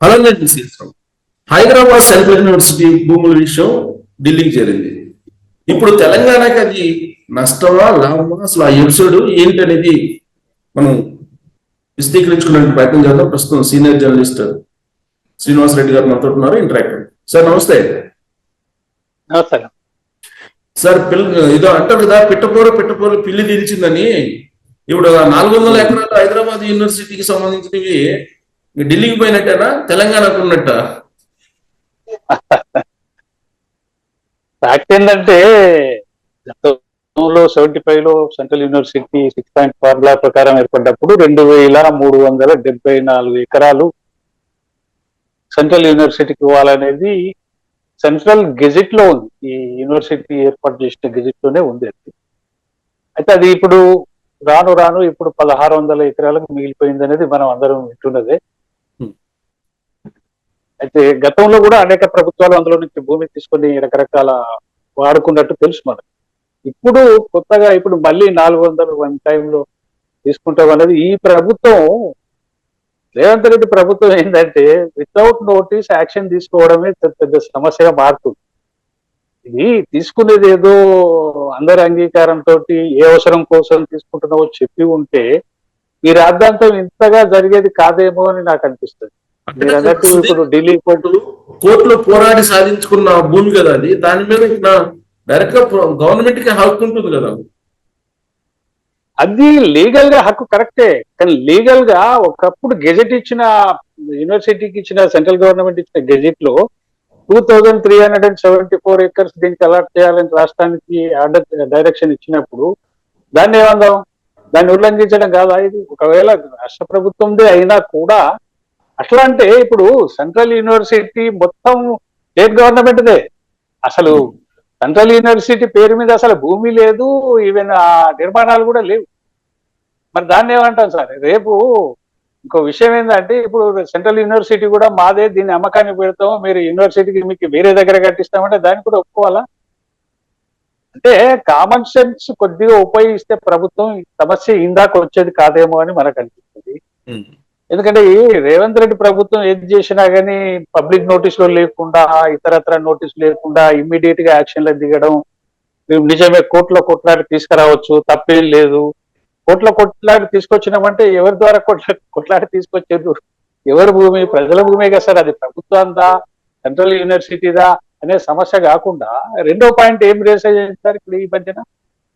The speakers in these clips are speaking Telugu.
అలానే తీసేస్తాం. హైదరాబాద్ సెంట్రల్ యూనివర్సిటీ భూముల విషయం ఢిల్లీకి చేరింది. ఇప్పుడు తెలంగాణకి అది నష్టమా లాభమా, అసలు ఆ ఎపిసోడ్ ఏంటి అనేది మనం విశదీకరించుకునే ప్రయత్నం చేద్దాం. ప్రస్తుతం సీనియర్ జర్నలిస్ట్ శ్రీనివాస్ రెడ్డి గారు మనతో ఉన్నారు. ఇంటరాక్టివ్ సార్, నమస్తే. నమస్కారం సార్. ఇదో అంటారు కదా, పిట్టపోర పిల్లి తీల్చిందని. ఇప్పుడు 400 ఎకరాలు హైదరాబాద్ యూనివర్సిటీకి సంబంధించినవి ఢిల్లీకి పోయినట్టేనా, తెలంగాణకు ఉన్నట్ట? ఫ్యాక్ట్ ఏంటంటే గతంలో 75 లో సెంట్రల్ యూనివర్సిటీ 6 పాయింట్ ఫార్ములా ప్రకారం ఏర్పడ్డప్పుడు 2374 ఎకరాలు సెంట్రల్ యూనివర్సిటీకి ఇవ్వాలనేది సెంట్రల్ గెజిట్ లో ఉంది. ఈ యూనివర్సిటీ ఏర్పాటు చేసిన గెజిట్ లోనే ఉంది అది. అయితే అది ఇప్పుడు రాను ఇప్పుడు 1600 ఎకరాలకు మిగిలిపోయింది అనేది మనం అందరం వింటున్నదే. అయితే గతంలో కూడా అనేక ప్రభుత్వాలు అందులో నుంచి భూమి తీసుకొని రకరకాల వాడుకున్నట్టు తెలుసు మనకు. ఇప్పుడు కొత్తగా మళ్ళీ 400 వన్ టైంలో తీసుకుంటాం అనేది ఈ ప్రభుత్వం, రేవంత్ రెడ్డి ప్రభుత్వం ఏంటంటే వితౌట్ నోటీస్ యాక్షన్ తీసుకోవడమే పెద్ద సమస్యగా మారుతుంది. ఇది తీసుకునేది ఏదో అందరి అంగీకారంతో ఏ అవసరం కోసం తీసుకుంటున్నావో చెప్పి ఉంటే ఈ రాద్ధాంతం ఇంతగా జరిగేది కాదేమో అని నాకు అనిపిస్తుంది. మీరు అన్నట్టు ఇప్పుడు ఢిల్లీ కోర్టులో పోరాడి సాధించుకున్న భూమి కదా అది. దాని మీద డైరెక్ట్ గా గవర్నమెంట్ కి హక్కు ఉంటుంది కదా. అది లీగల్ గా హక్కు కరెక్టే, కానీ లీగల్ గా ఒకప్పుడు గెజెట్ ఇచ్చిన యూనివర్సిటీకి ఇచ్చిన సెంట్రల్ గవర్నమెంట్ ఇచ్చిన గెజెట్ లో 2374 ఎకర్స్ దీనికి అలాట్ చేయాలని రాష్ట్రానికి ఆర్డర్ డైరెక్షన్ ఇచ్చినప్పుడు దాన్ని ఏమందాం, దాన్ని ఉల్లంఘించడం కాదా ఇది? ఒకవేళ రాష్ట్ర ప్రభుత్వందే అయినా కూడా అట్లా అంటే ఇప్పుడు సెంట్రల్ యూనివర్సిటీ మొత్తం స్టేట్ గవర్నమెంట్దే. అసలు సెంట్రల్ యూనివర్సిటీ పేరు మీద అసలు భూమి లేదు, ఈవెన్ ఆ నిర్మాణాలు కూడా లేవు. మరి దాన్ని ఏమంటాం సార్? రేపు ఇంకో విషయం ఏంటంటే ఇప్పుడు సెంట్రల్ యూనివర్సిటీ కూడా మాదే, దీన్ని అమ్మకాన్ని పెడతాం, మీరు యూనివర్సిటీకి మీకు వేరే దగ్గర కట్టిస్తామంటే దాన్ని కూడా ఒప్పుకోవాలా? అంటే కామన్ సెన్స్ కొద్దిగా ఉపయోగిస్తే ప్రభుత్వం సమస్య ఇందాక వచ్చేది కాదేమో అని మనకు అనిపిస్తుంది. ఎందుకంటే ఈ రేవంత్ రెడ్డి ప్రభుత్వం ఏది చేసినా కానీ పబ్లిక్ నోటీసులు లేకుండా, ఇతరత్ర నోటీసులు లేకుండా ఇమ్మీడియట్ గా యాక్షన్లు దిగడం, నిజమే కోర్టులో కొట్లాడి తీసుకురావచ్చు, తప్పేం లేదు. కోట్ల కొట్లాడి తీసుకొచ్చినామంటే ఎవరి ద్వారా కొట్లాడి తీసుకొచ్చారు? ఎవరి భూమి? ప్రజల భూమే కదా సార్. అది ప్రభుత్వందా సెంట్రల్ యూనివర్సిటీదా అనే సమస్య కాకుండా రెండో పాయింట్ ఏం రేస్ అయ్యారు ఇప్పుడు ఈ మధ్యన,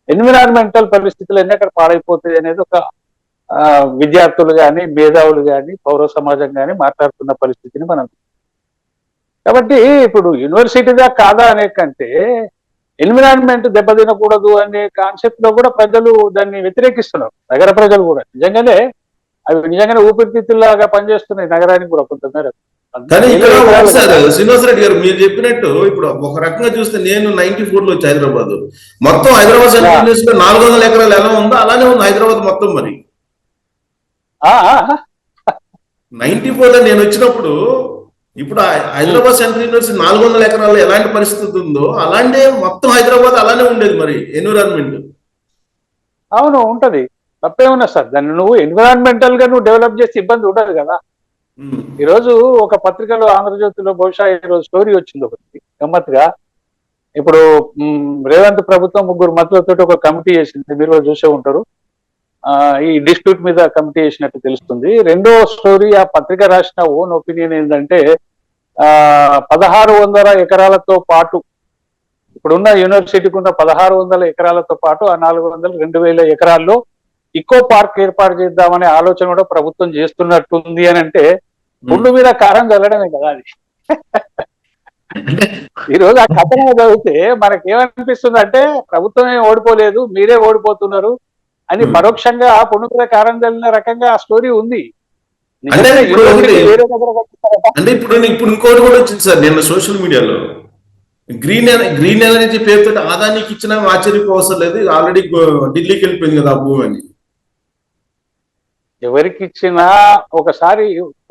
ఎన్విరాన్మెంటల్ పరిస్థితులు ఎన్ని అక్కడ పాడైపోతాయి అనేది ఒక విద్యార్థులు కానీ, మేధావులు కానీ, పౌర సమాజం కానీ మాట్లాడుతున్న పరిస్థితిని మనం. కాబట్టి ఇప్పుడు యూనివర్సిటీదా కాదా అనే కంటే ఎన్విరాన్మెంట్ దెబ్బతినకూడదు అనే కాన్సెప్ట్ లో కూడా ప్రజలు దాన్ని వ్యతిరేకిస్తున్నారు. నగర ప్రజలు కూడా అవి నిజంగానే ఊపిరితిత్తుల్లాగా పనిచేస్తున్నాయి నగరానికి కూడా కొంతమేర. కానీ శ్రీనివాస్ రెడ్డి గారు మీరు చెప్పినట్టు ఇప్పుడు ఒక రకంగా చూస్తే నేను 94 లో వచ్చి హైదరాబాద్ మొత్తం హైదరాబాద్ సెంట్రల్ 400 ఎకరాలు ఎలా ఉందో అలానే ఉంది హైదరాబాద్ మొత్తం. మరి 94 లో నేను వచ్చినప్పుడు ఇప్పుడు హైదరాబాద్ సెంట్రల్ యూనివర్సిటీ 400 ఎకరాల్లో ఎలాంటి పరిస్థితి ఉందో అలాంటి మొత్తం హైదరాబాద్ అలానే ఉండేది మరి ఎన్విరాన్మెంట్. అవును, ఉంటది, తప్పేమన్నా సార్. దాన్ని నువ్వు ఎన్విరాన్మెంటల్ గా నువ్వు డెవలప్ చేస్తే ఇబ్బంది ఉండదు కదా. ఈరోజు ఒక పత్రికలో ఆంధ్రజ్యోతిలో బహుశా ఈరోజు స్టోరీ వచ్చింది ఒకటి గమ్మత్తుగా. ఇప్పుడు రేవంత్ ప్రభుత్వం 3 మంత్రులతో ఒక కమిటీ చేసింది, మీరు చూసే ఉంటారు. ఈ డిస్ప్యూట్ మీద కమిటీ చేసినట్టు తెలుస్తుంది. రెండో స్టోరీ ఆ పత్రిక రాసిన ఓన్ ఒపీనియన్ ఏంటంటే 1600 ఎకరాలతో పాటు ఇప్పుడున్న యూనివర్సిటీకి ఉన్న 1600 ఎకరాలతో పాటు ఆ 2000 ఎకరాల్లో ఇకో పార్క్ ఏర్పాటు చేద్దామనే ఆలోచన కూడా ప్రభుత్వం చేస్తున్నట్టుంది అని అంటే గుండు మీద కారం చల్లడమే కదా అది. ఈరోజు ఆ కథనం చదివితే మనకేమనిపిస్తుంది అంటే ప్రభుత్వమే ఓడిపోలేదు, మీరే ఓడిపోతున్నారు అని పరోక్షంగా పుండు మీద కారం చల్లిన రకంగా ఆ స్టోరీ ఉంది. అంటే ఇప్పుడు ఇంకోటి కూడా వచ్చింది సార్ నిన్న సోషల్ మీడియాలో, గ్రీన్ ఎనర్జీ పేరుతో ఆదానికి ఇచ్చిన ఆశ్చర్యపోవసరం లేదు, ఆల్రెడీ ఢిల్లీకి వెళ్ళిపోయింది కదా ఆ భూమి అని. ఎవరికి ఇచ్చినా ఒకసారి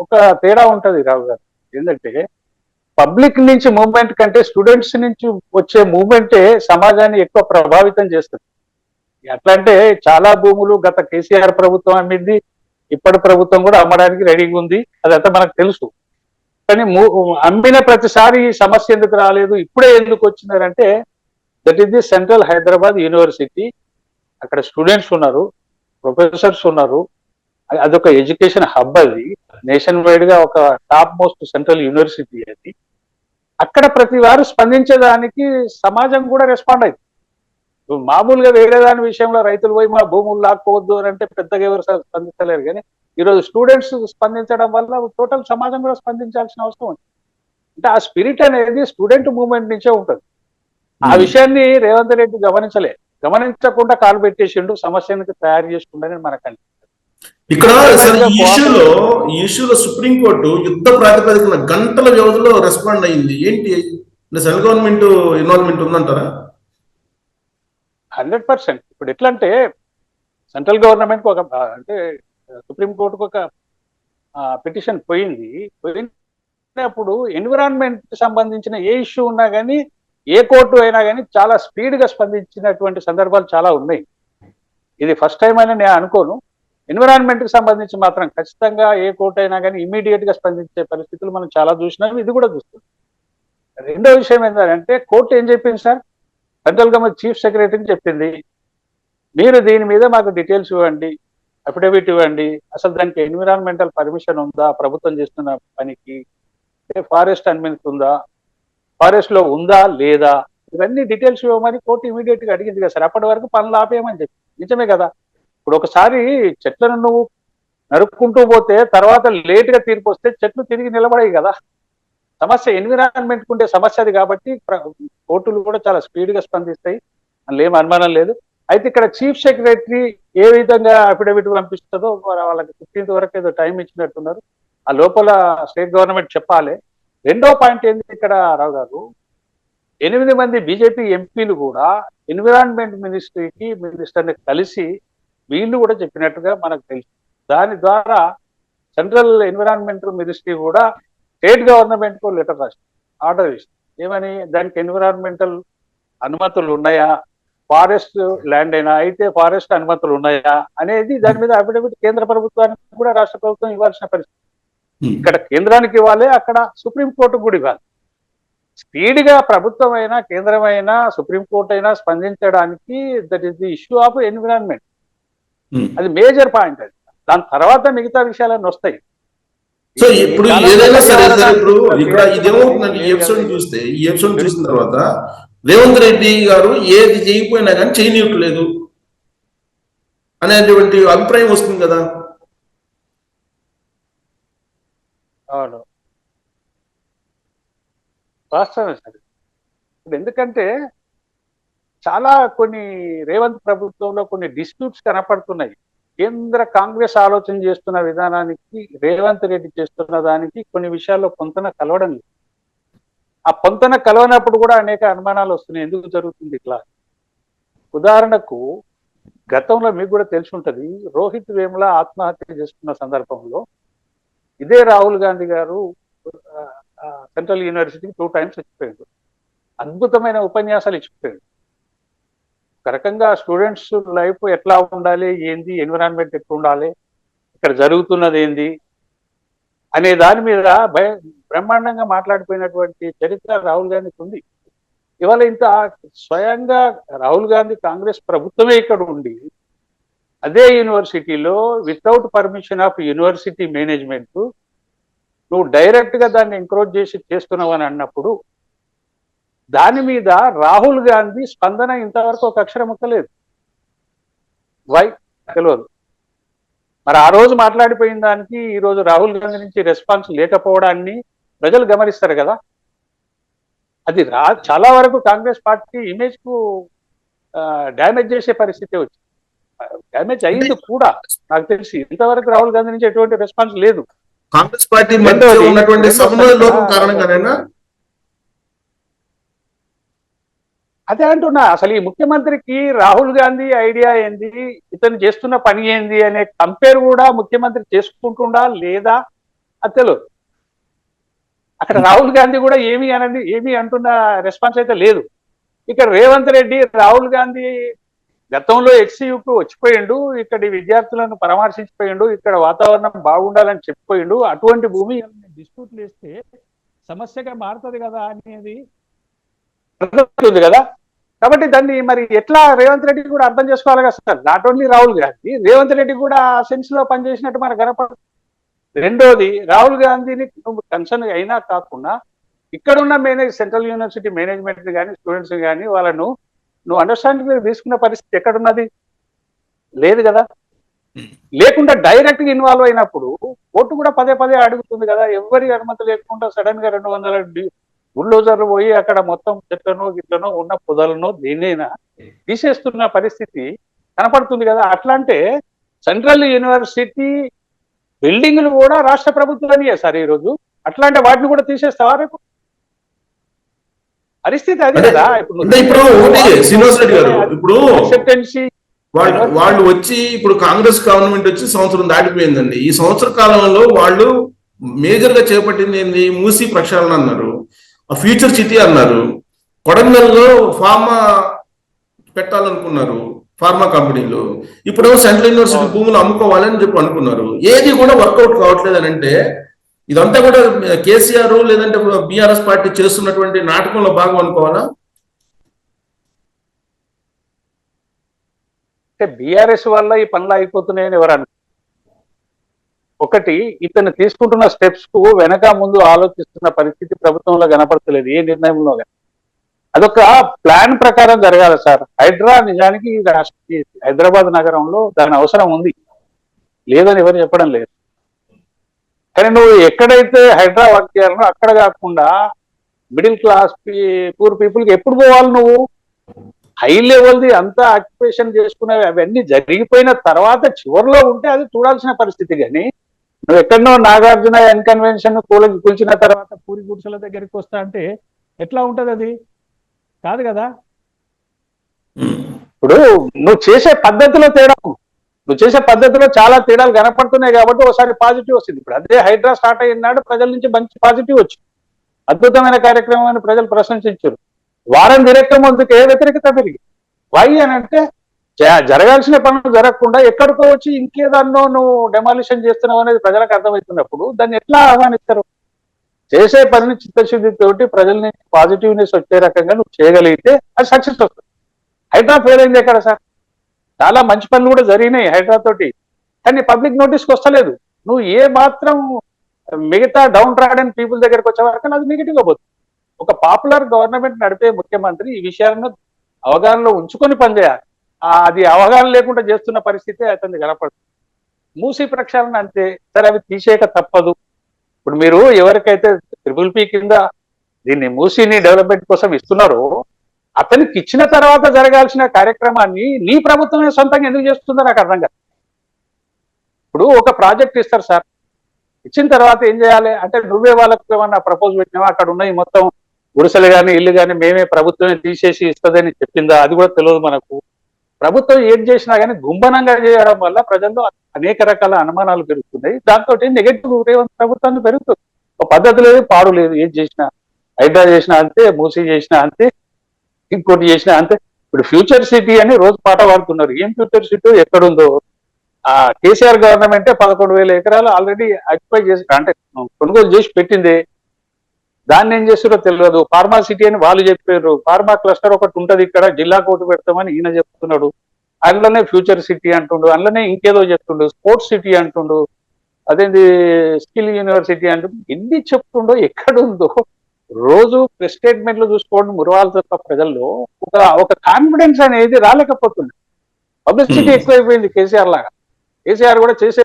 ఒక తేడా ఉంటది రావు గారు. ఏంటంటే పబ్లిక్ నుంచి మూవ్మెంట్ కంటే స్టూడెంట్స్ నుంచి వచ్చే మూవ్మెంటే సమాజాన్ని ఎక్కువ ప్రభావితం చేస్తుంది. ఎట్లా అంటే చాలా భూములు గత కేసీఆర్ ప్రభుత్వం అమ్మింది, ఇప్పటి ప్రభుత్వం కూడా అమ్మడానికి రెడీగా ఉంది, అదంతా మనకు తెలుసు. కానీ అమ్మిన ప్రతిసారి ఈ సమస్య ఎందుకు రాలేదు, ఇప్పుడే ఎందుకు వచ్చినారంటే that is the central Hyderabad university. అక్కడ స్టూడెంట్స్ ఉన్నారు, ప్రొఫెసర్స్ ఉన్నారు, అదొక ఎడ్యుకేషన్ హబ్, అది నేషన్ వైడ్ గా ఒక టాప్ మోస్ట్ సెంట్రల్ యూనివర్సిటీ అది. అక్కడ ప్రతి వారు స్పందించేదానికి సమాజం కూడా రెస్పాండ్ అయింది. మామూలుగా వేరే దాని విషయంలో రైతులు పోయి మా భూములు లాక్కోవద్దు అని అంటే పెద్దగా ఎవరు స్పందించలేరు, కానీ ఈరోజు స్టూడెంట్స్ స్పందించడం వల్ల టోటల్ సమాజం కూడా స్పందించాల్సిన అవసరం ఉంది. అంటే ఆ స్పిరిట్ అనేది స్టూడెంట్ మూవ్మెంట్ నుంచే ఉంటుంది. ఆ విషయాన్ని రేవంత్ రెడ్డి గమనించకుండా కాలు పెట్టేసిండు, సమస్యను తయారు చేసుకుండని మనకు ఇక్కడ ఈ ఇష్యూలో సుప్రీంకోర్టు యుద్ధ ప్రాతిపదికన గంటల వ్యవధిలో రెస్పాండ్ అయింది. ఏంటి సెంట్రల్ గవర్నమెంట్ ఇన్వాల్వ్మెంట్ ఉందంటారా? 100%. ఇప్పుడు ఎట్లా అంటే సెంట్రల్ గవర్నమెంట్ ఒక అంటే సుప్రీంకోర్టుకు ఒక పిటిషన్ పోయినప్పుడు ఎన్విరాన్మెంట్ సంబంధించిన ఏ ఇష్యూ ఉన్నా కానీ ఏ కోర్టు అయినా కానీ చాలా స్పీడ్ గా స్పందించినటువంటి సందర్భాలు చాలా ఉన్నాయి. ఇది ఫస్ట్ టైం అని నేను అనుకోను. ఎన్విరాన్మెంట్ కి సంబంధించి మాత్రం ఖచ్చితంగా ఏ కోర్టు అయినా కానీ ఇమీడియట్ గా స్పందించే పరిస్థితులు మనం చాలా చూసినాం, ఇది కూడా చూస్తున్నాం. రెండో విషయం ఏంటంటే కోర్టు ఏం చెప్పింది సార్, సెంట్రల్ గవర్నమెంట్ చీఫ్ సెక్రటరీని చెప్పింది, మీరు దీని మీద మాకు డీటెయిల్స్ ఇవ్వండి, అఫిడవిట్ ఇవ్వండి, అసలు దానికి ఎన్విరాన్మెంటల్ పర్మిషన్ ఉందా ప్రభుత్వం చేస్తున్న పనికి, ఫారెస్ట్ అడ్మినిస్ట్రేషన్ ఉందా, ఫారెస్ట్ లో ఉందా లేదా, ఇవన్నీ డీటెయిల్స్ ఇవ్వమని కోర్టు ఇమీడియట్ గా అడిగింది కదా సార్. అప్పటి వరకు పనులు ఆపేయమని చెప్పి. నిజమే కదా. ఇప్పుడు ఒకసారి చెట్లను నువ్వు నరుక్కుంటూ పోతే తర్వాత లేట్ గా తీర్పు వస్తే చెట్లు తిరిగి నిలబడాయి కదా. సమస్య ఎన్విరాన్మెంట్ ఉండే సమస్య అది కాబట్టి కోర్టులు కూడా చాలా స్పీడ్ గా స్పందిస్తాయి, అందులో ఏం అనుమానం లేదు. అయితే ఇక్కడ చీఫ్ సెక్రటరీ ఏ విధంగా అఫిడవిట్ పంపిస్తుందో వాళ్ళకి 15th వరకు ఏదో టైం ఇచ్చినట్టున్నారు, ఆ లోపల స్టేట్ గవర్నమెంట్ చెప్పాలి. రెండో పాయింట్ ఏంటి ఇక్కడ రావు గారు, 8 మంది బీజేపీ ఎంపీలు కూడా ఎన్విరాన్మెంట్ మినిస్టర్ని కలిసి వీళ్ళు కూడా చెప్పినట్టుగా మనకు తెలుసు. దాని ద్వారా సెంట్రల్ ఎన్విరాన్మెంటల్ మినిస్ట్రీ కూడా స్టేట్ గవర్నమెంట్ కు లెటర్ రాసింది, ఆర్డర్ ఇస్తుంది. ఏమని, దానికి ఎన్విరాన్మెంటల్ అనుమతులు ఉన్నాయా, ఫారెస్ట్ ల్యాండ్ అయినా అయితే ఫారెస్ట్ అనుమతులు ఉన్నాయా అనేది దాని మీద అఫిడవిట్ కేంద్ర ప్రభుత్వానికి కూడా రాష్ట్ర ప్రభుత్వం ఇవ్వాల్సిన పరిస్థితి. ఇక్కడ కేంద్రానికి ఇవ్వాలి, అక్కడ సుప్రీంకోర్టుకు కూడా ఇవ్వాలి. స్పీడ్ గా ప్రభుత్వం అయినా కేంద్రం అయినా సుప్రీంకోర్టు అయినా స్పందించడానికి that is the issue of environment. అది మేజర్ పాయింట్. అది దాని తర్వాత మిగతా విషయాలన్నీ వస్తాయి. సో ఇప్పుడు ఏదైనా సరే సార్, ఇప్పుడు ఇక్కడ ఇదేమవుతుందంటే ఈ ఎపిసోడ్ చూసిన తర్వాత రేవంత్ రెడ్డి గారు ఏది చేయకపోయినా కానీ చేయనివ్వట్లేదు అనేటువంటి అభిప్రాయం వస్తుంది కదా. అవును, వాస్తవమే సార్. ఇప్పుడు ఎందుకంటే చాలా కొన్ని రేవంత్ ప్రభుత్వంలో కొన్ని డిస్ప్యూట్స్ కనపడుతున్నాయి. కేంద్ర కాంగ్రెస్ ఆలోచన చేస్తున్న విధానానికి రేవంత్ రెడ్డి చేస్తున్న దానికి కొన్ని విషయాల్లో పొంతన కలవడం లేదు. ఆ పొంతన కలవనప్పుడు కూడా అనేక అనుమానాలు వస్తున్నాయి, ఎందుకు జరుగుతుంది ఇట్లా. ఉదాహరణకు గతంలో మీకు కూడా తెలిసి ఉంటది, రోహిత్ వేముల ఆత్మహత్య చేసుకున్న సందర్భంలో ఇదే రాహుల్ గాంధీ గారు సెంట్రల్ యూనివర్సిటీకి 2 times వచ్చిపోయాడు, అద్భుతమైన ఉపన్యాసాలు ఇచ్చిపోయాడు. ఒక రకంగా స్టూడెంట్స్ లైఫ్ ఎట్లా ఉండాలి, ఏంది, ఎన్విరాన్మెంట్ ఎట్లా ఉండాలి, ఇక్కడ జరుగుతున్నది ఏంది అనే దాని మీద బ్రహ్మాండంగా మాట్లాడిపోయినటువంటి చరిత్ర రాహుల్ గాంధీకి ఉంది. ఇవాళ ఇంత స్వయంగా రాహుల్ గాంధీ కాంగ్రెస్ ప్రభుత్వమే ఇక్కడ ఉండి అదే యూనివర్సిటీలో without permission of university management నువ్వు డైరెక్ట్ గా దాన్ని ఎంకరేజ్ చేసి చేస్తున్నావు అని అన్నప్పుడు దాని మీద రాహుల్ గాంధీ స్పందన ఇంతవరకు ఒక అక్షరం ముక్కలేదు. వై తెలియదు. మరి ఆ రోజు మాట్లాడిపోయిన దానికి ఈ రోజు రాహుల్ గాంధీ నుంచి రెస్పాన్స్ లేకపోవడాన్ని ప్రజలు గమనిస్తారు కదా. అది చాలా వరకు కాంగ్రెస్ పార్టీ ఇమేజ్ కు డ్యామేజ్ చేసే పరిస్థితి వచ్చింది. డ్యామేజ్ అయింది కూడా నాకు తెలిసి. ఇంతవరకు రాహుల్ గాంధీ నుంచి ఎటువంటి రెస్పాన్స్ లేదు. కాంగ్రెస్ పార్టీ మధ్య ఉన్నటువంటి సమన్వయ లోపం కారణంగానేనా? అదే అంటున్నా, అసలు ఈ ముఖ్యమంత్రికి రాహుల్ గాంధీ ఐడియా ఏంది, ఇతను చేస్తున్న పని ఏంది అనే కంపేర్ కూడా ముఖ్యమంత్రి చేసుకుంటుండా లేదా అది తెలియదు. అక్కడ రాహుల్ గాంధీ కూడా ఏమి అంటున్న రెస్పాన్స్ అయితే లేదు. ఇక్కడ రేవంత్ రెడ్డి రాహుల్ గాంధీ గతంలో హెచ్సియుకు వచ్చిపోయిండు, ఇక్కడి విద్యార్థులను పరామర్శించిపోయిండు, ఇక్కడ వాతావరణం బాగుండాలని చెప్పిపోయిండు. అటువంటి భూమి డిస్ప్యూట్లు వేస్తే సమస్యగా మారుతుంది కదా అనేది అర్థమవుతుంది కదా. కాబట్టి దాన్ని మరి ఎట్లా రేవంత్ రెడ్డి కూడా అర్థం చేసుకోవాలి కదా sir. Not only Rahul Gandhi, Revanth Reddy కూడా ఆ సెన్స్ లో పనిచేసినట్టు మనకు కనపడదు. రెండోది, రాహుల్ గాంధీని నువ్వు కన్సర్న్ అయినా కాకుండా ఇక్కడున్న సెంట్రల్ యూనివర్సిటీ మేనేజ్మెంట్ కానీ స్టూడెంట్స్ కానీ వాళ్ళను నువ్వు అండర్స్టాండింగ్ తీసుకున్న పరిస్థితి ఎక్కడున్నది? లేదు కదా. లేకుండా డైరెక్ట్ గా ఇన్వాల్వ్ అయినప్పుడు కోర్టు కూడా పదే పదే అడుగుతుంది కదా. ఎవరి అనుమతి లేకుండా సడన్ గా 200 బుల్డోజర్లు పోయి అక్కడ మొత్తం చెట్లనో గిట్లనో ఉన్న పొదలను దేన్నైనా తీసేస్తున్న పరిస్థితి కనపడుతుంది కదా. అట్లా అంటే సెంట్రల్ యూనివర్సిటీ బిల్డింగ్లు కూడా రాష్ట్ర ప్రభుత్వానియే సార్ ఈరోజు. అట్లా అంటే వాటిని కూడా తీసేస్తావా రేపు? పరిస్థితి అది కదా. ఇప్పుడు శ్రీనివాస్ రెడ్డి గారు, ఇప్పుడు అక్సెప్టెన్సీ వాళ్ళు వచ్చి ఇప్పుడు కాంగ్రెస్ గవర్నమెంట్ వచ్చి సంవత్సరం దాటిపోయిందండి. ఈ సంవత్సర కాలంలో వాళ్ళు మేజర్ గా చేపట్టింది ఏంది? మూసీ ప్రక్షాళన అన్నారు, ఫ్యూచర్ సిటీ అన్నారు, కొడంగల్లో ఫార్మా పెట్టాలనుకున్నారు, ఫార్మా కంపెనీలు. ఇప్పుడు సెంట్రల్ యూనివర్సిటీ భూములు అమ్ముకోవాలని చెప్పి అనుకున్నారు. ఏది కూడా వర్కౌట్ కావట్లేదు అని అంటే ఇదంతా కూడా కేసీఆర్ లేదంటే బీఆర్ఎస్ పార్టీ చేస్తున్నటువంటి నాటకంలో భాగం అనుకోవాలా? బీఆర్ఎస్ వల్ల ఈ పనులు అయిపోతున్నాయని ఎవరు అనుకో. ఒకటి, ఇతను తీసుకుంటున్న స్టెప్స్ కు వెనక ముందు ఆలోచిస్తున్న పరిస్థితి ప్రభుత్వంలో కనపడతలేదు ఏ నిర్ణయంలో. అదొక ప్లాన్ ప్రకారం జరగాలి సార్. హైడ్రా నిజానికి హైదరాబాద్ నగరంలో దాని అవసరం ఉంది, లేదని ఎవరు చెప్పడం లేదు. కానీ నువ్వు ఎక్కడైతే హైడ్రా వర్క్ చేయాలనో అక్కడ కాకుండా మిడిల్ క్లాస్ పూర్ పీపుల్కి ఎప్పుడు పోవాలి? నువ్వు హై లెవెల్ది అంతా ఆక్యుపేషన్ చేసుకునేవి అవన్నీ జరిగిపోయిన తర్వాత చివరిలో ఉంటే అది చూడాల్సిన పరిస్థితి. కానీ నువ్వు ఎక్కడనో నాగార్జున కన్వెన్షన్ కూల్చిన తర్వాత పూరి గుడిసెల దగ్గరికి వస్తా అంటే ఎట్లా ఉంటది? అది కాదు కదా. ఇప్పుడు నువ్వు చేసే పద్ధతిలో తేడా, నువ్వు చేసే పద్ధతిలో చాలా తేడాలు కనపడుతున్నాయి కాబట్టి ఒకసారి పాజిటివ్ వస్తుంది. ఇప్పుడు అదే హైడ్రా స్టార్ట్ అయినాడు ప్రజల నుంచి మంచి పాజిటివ్ వచ్చింది, అద్భుతమైన కార్యక్రమం అని ప్రజలు ప్రశంసించారు. వారం తిరక్క ముందుకే వ్యతిరేకత పెరిగింది. వై అని అంటే జరగాల్సిన పనులు జరగకుండా ఎక్కడికో వచ్చి ఇంకేదాన్నో నువ్వు డెమాలిషన్ చేస్తున్నావు అనేది ప్రజలకు అర్థమవుతున్నప్పుడు దాన్ని ఎట్లా ఆహ్వానిస్తారు? చేసే పనిని చిత్తశుద్ధితోటి ప్రజల నుంచి పాజిటివ్నెస్ వచ్చే రకంగా నువ్వు చేయగలిగితే అది సక్సెస్ వస్తుంది. హైడ్రా ఫెయిల్ అయింది ఎక్కడ సార్? చాలా మంచి పనులు కూడా జరిగినాయి హైడ్రా తోటి, కానీ పబ్లిక్ నోటీస్కి వస్తలేదు. నువ్వు ఏ మాత్రం మిగతా డౌన్ ట్రాడెన్ పీపుల్ దగ్గరకు వచ్చే వరకు అది నెగిటివ్ గా పోతుంది. ఒక పాపులర్ గవర్నమెంట్ నడిపే ముఖ్యమంత్రి ఈ విషయాలను అవగాహనలో ఉంచుకొని పనిచేయాలి. అది అవగాహన లేకుండా చేస్తున్న పరిస్థితి అతన్ని కనపడుతుంది. మూసీ ప్రక్షాళన అంతే సరే, అవి తీసేయక తప్పదు. ఇప్పుడు మీరు ఎవరికైతే ట్రిపుల్ కింద దీన్ని మూసీని డెవలప్మెంట్ కోసం ఇస్తున్నారో అతనికి ఇచ్చిన తర్వాత జరగాల్సిన కార్యక్రమాన్ని నీ ప్రభుత్వమే సొంతంగా ఎందుకు చేస్తుందో నాకు అర్థం కాదు. ఇప్పుడు ఒక ప్రాజెక్ట్ ఇస్తారు సార్, ఇచ్చిన తర్వాత ఏం చేయాలి అంటే నువ్వే వాళ్ళకు ఏమన్నా ప్రపోజ్ పెట్టినావా? అక్కడ ఉన్నాయి మొత్తం గుడిసెలు కానీ ఇల్లు కానీ మేమే ప్రభుత్వమే తీసేసి ఇస్తుందని చెప్పిందా? అది కూడా తెలియదు మనకు. ప్రభుత్వం ఏం చేసినా కానీ గుంబనంగా చేయడం వల్ల ప్రజల్లో అనేక రకాల అనుమానాలు పెరుగుతున్నాయి. దాంతో నెగటివ్ ప్రభుత్వాన్ని పెరుగుతుంది. ఒక పద్ధతి లేదు, పాడు లేదు. ఏం చేసినా హైడ్రా చేసినా అంతే, మూసీ చేసినా అంతే, ఇంకోటి చేసినా అంతే. ఇప్పుడు ఫ్యూచర్ సిటీ అని రోజు పాట పాడుతున్నారు. ఏం ఫ్యూచర్ సిటీ ఎక్కడుందో? ఆ కేసీఆర్ గవర్నమెంటే 11,000 ఎకరాలు ఆల్రెడీ ఆక్యుపై చేసి అంటే కొనుగోలు చేసి పెట్టింది. దాన్ని ఏం చేస్తారో తెలియదు. ఫార్మా సిటీ అని వాళ్ళు చెప్పారు. ఫార్మా క్లస్టర్ ఒకటి ఉంటది ఇక్కడ, జిల్లా కోర్టు పెడతామని ఈయన చెప్తున్నాడు. అందులోనే ఫ్యూచర్ సిటీ అంటుండు, అందులోనే ఇంకేదో చెప్తుండు, స్పోర్ట్స్ సిటీ అంటుండు, అదేంది స్కిల్ యూనివర్సిటీ అంటుండు. ఎన్ని చెప్తుండో ఎక్కడుందో రోజు ప్రెస్ స్టేట్మెంట్లు చూసుకోవడం మురవాలి తప్ప ప్రజల్లో ఒక కాన్ఫిడెన్స్ అనేది రాలేకపోతుంది. పబ్లిసిటీ ఎక్కువైపోయింది కేసీఆర్ లాగా. కేసీఆర్ కూడా చేసే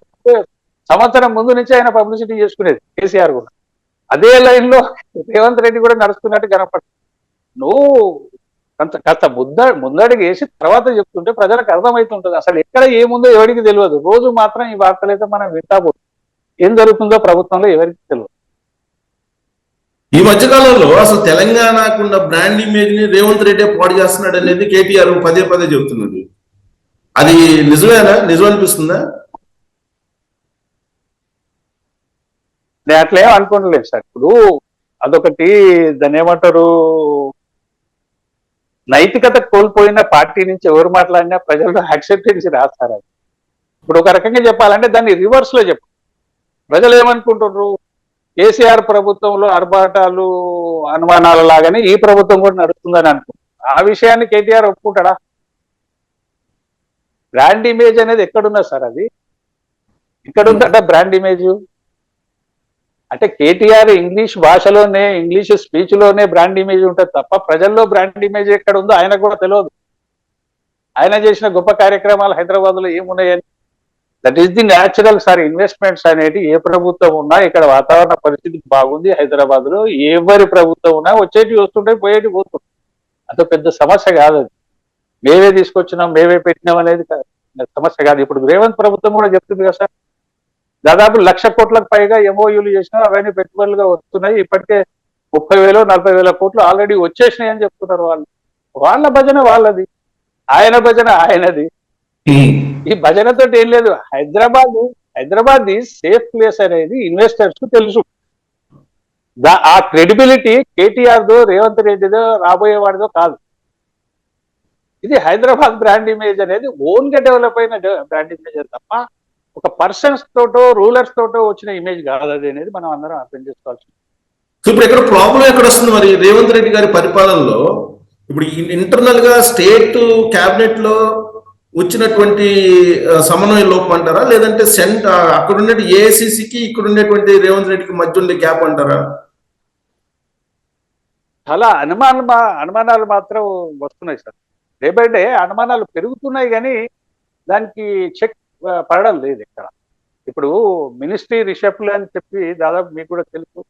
సంవత్సరం ముందు నుంచి ఆయన పబ్లిసిటీ చేసుకునేది కేసీఆర్ కూడా. అదే లైన్ లో రేవంత్ రెడ్డి కూడా నడుస్తున్నట్టు కనపడుతుంది. నువ్వు కాస్త ముందడికి వేసి తర్వాత చెప్తుంటే ప్రజలకు అర్థమవుతుంటుంది. అసలు ఎక్కడ ఏముందో ఎవరికి తెలియదు. రోజు మాత్రం ఈ వార్తలైతే మనం వింటాబోదు. ఏం జరుగుతుందో ప్రభుత్వంలో ఎవరికి తెలియదు. ఈ మధ్యకాలంలో అసలు తెలంగాణకున్న బ్రాండ్ ఇమేజ్ ని రేవంత్ రెడ్డి పాడు చేస్తున్నాడు అనేది కేటీఆర్ పదే పదే చెబుతున్నాడు. అది నిజమేనా? నిజం అనిపిస్తుందా? నేను అట్లా ఏం అనుకోవట్లేదు సార్. ఇప్పుడు అదొకటి దాన్ని ఏమంటారు, నైతికత కోల్పోయిన పార్టీ నుంచి ఎవరు మాట్లాడినా ప్రజల్లో యాక్సెప్టెన్సీ రాస్తారు. ఇప్పుడు ఒక రకంగా చెప్పాలంటే దాన్ని రివర్స్ లో చెప్పు. ప్రజలు ఏమనుకుంటున్నారు, కేసీఆర్ ప్రభుత్వంలో ఆర్భాటాలు అనుమానాల లాగానే ఈ ప్రభుత్వం కూడా నడుస్తుందని అనుకుంటున్నాను. ఆ విషయాన్ని కేటీఆర్ ఒప్పుకుంటాడా? బ్రాండ్ ఇమేజ్ అనేది ఎక్కడున్నా సార్, అది ఇక్కడ ఉందట బ్రాండ్ ఇమేజ్. అంటే కేటీఆర్ ఇంగ్లీష్ భాషలోనే, ఇంగ్లీష్ స్పీచ్ లోనే బ్రాండ్ ఇమేజ్ ఉంటుంది తప్ప ప్రజల్లో బ్రాండ్ ఇమేజ్ ఎక్కడ ఉందో ఆయనకు కూడా తెలియదు. ఆయన చేసిన గొప్ప కార్యక్రమాలు హైదరాబాద్ లో ఏమున్నాయని. That is the natural sir. Investments అనేది ఏ ప్రభుత్వం ఉన్నా, ఇక్కడ వాతావరణ పరిస్థితి బాగుంది హైదరాబాద్ లో, ఎవరి ప్రభుత్వం ఉన్నా వచ్చేటి వస్తుంటాయి, పోయేటి పోతుంటాయి. అదో పెద్ద సమస్య కాదు. అది మేమే తీసుకొచ్చినాం, మేమే పెట్టినాం అనేది సమస్య కాదు. ఇప్పుడు రేవంత్ ప్రభుత్వం కూడా చెప్తుంది కదా సార్, దాదాపు 1,00,000 కోట్లకు పైగా ఎంఓయూలు చేసినా అవన్నీ పెట్టుబడులుగా వస్తున్నాయి. ఇప్పటికే 30,000 40,000 కోట్లు ఆల్రెడీ వచ్చేసినాయి అని చెప్తున్నారు వాళ్ళు. వాళ్ళ భజన వాళ్ళది, ఆయన భజన ఆయనది. ఈ భజనతో ఏం లేదు. హైదరాబాద్ సేఫ్ ప్లేస్ అనేది ఇన్వెస్టర్స్ కు తెలుసు. ఆ క్రెడిబిలిటీ కేటీఆర్ దో, రేవంత్ రెడ్డిదో, రాబోయే వాడిదో కాదు. ఇది హైదరాబాద్ బ్రాండ్ ఇమేజ్ అనేది ఓన్ గా డెవలప్ అయిన బ్రాండ్ ఇమేజ్ తప్ప ఒక పర్సన్స్ తోటో రూలర్స్ తోటో వచ్చిన ఇమేజ్ కాదు అది అనేది మనం అందరం అర్థం చేసుకోవాల్సింది. సో ఇప్పుడు ఎక్కడ ప్రాబ్లం ఎక్కడ వస్తుంది మరి రేవంత్ రెడ్డి గారి పరిపాలనలో? ఇప్పుడు ఇంటర్నల్ గా స్టేట్ క్యాబినెట్ లో వచ్చినటువంటి సమన్వయ లోపం అంటారా, లేదంటే అక్కడ ఉండే ఏఐసిసికి ఇక్కడ ఉండేటువంటి రేవంత్ రెడ్డికి మధ్య ఉండే గ్యాప్ అంటారా? చాలా అనుమానాలు మాత్రం వస్తున్నాయి సార్. డే బై డే అనుమానాలు పెరుగుతున్నాయి, కానీ దానికి చెక్ పడడం లేదు ఇక్కడ. ఇప్పుడు మినిస్ట్రీ రిషఫ్ల్ అని చెప్పి దాదాపు మీకు కూడా తెలుసు,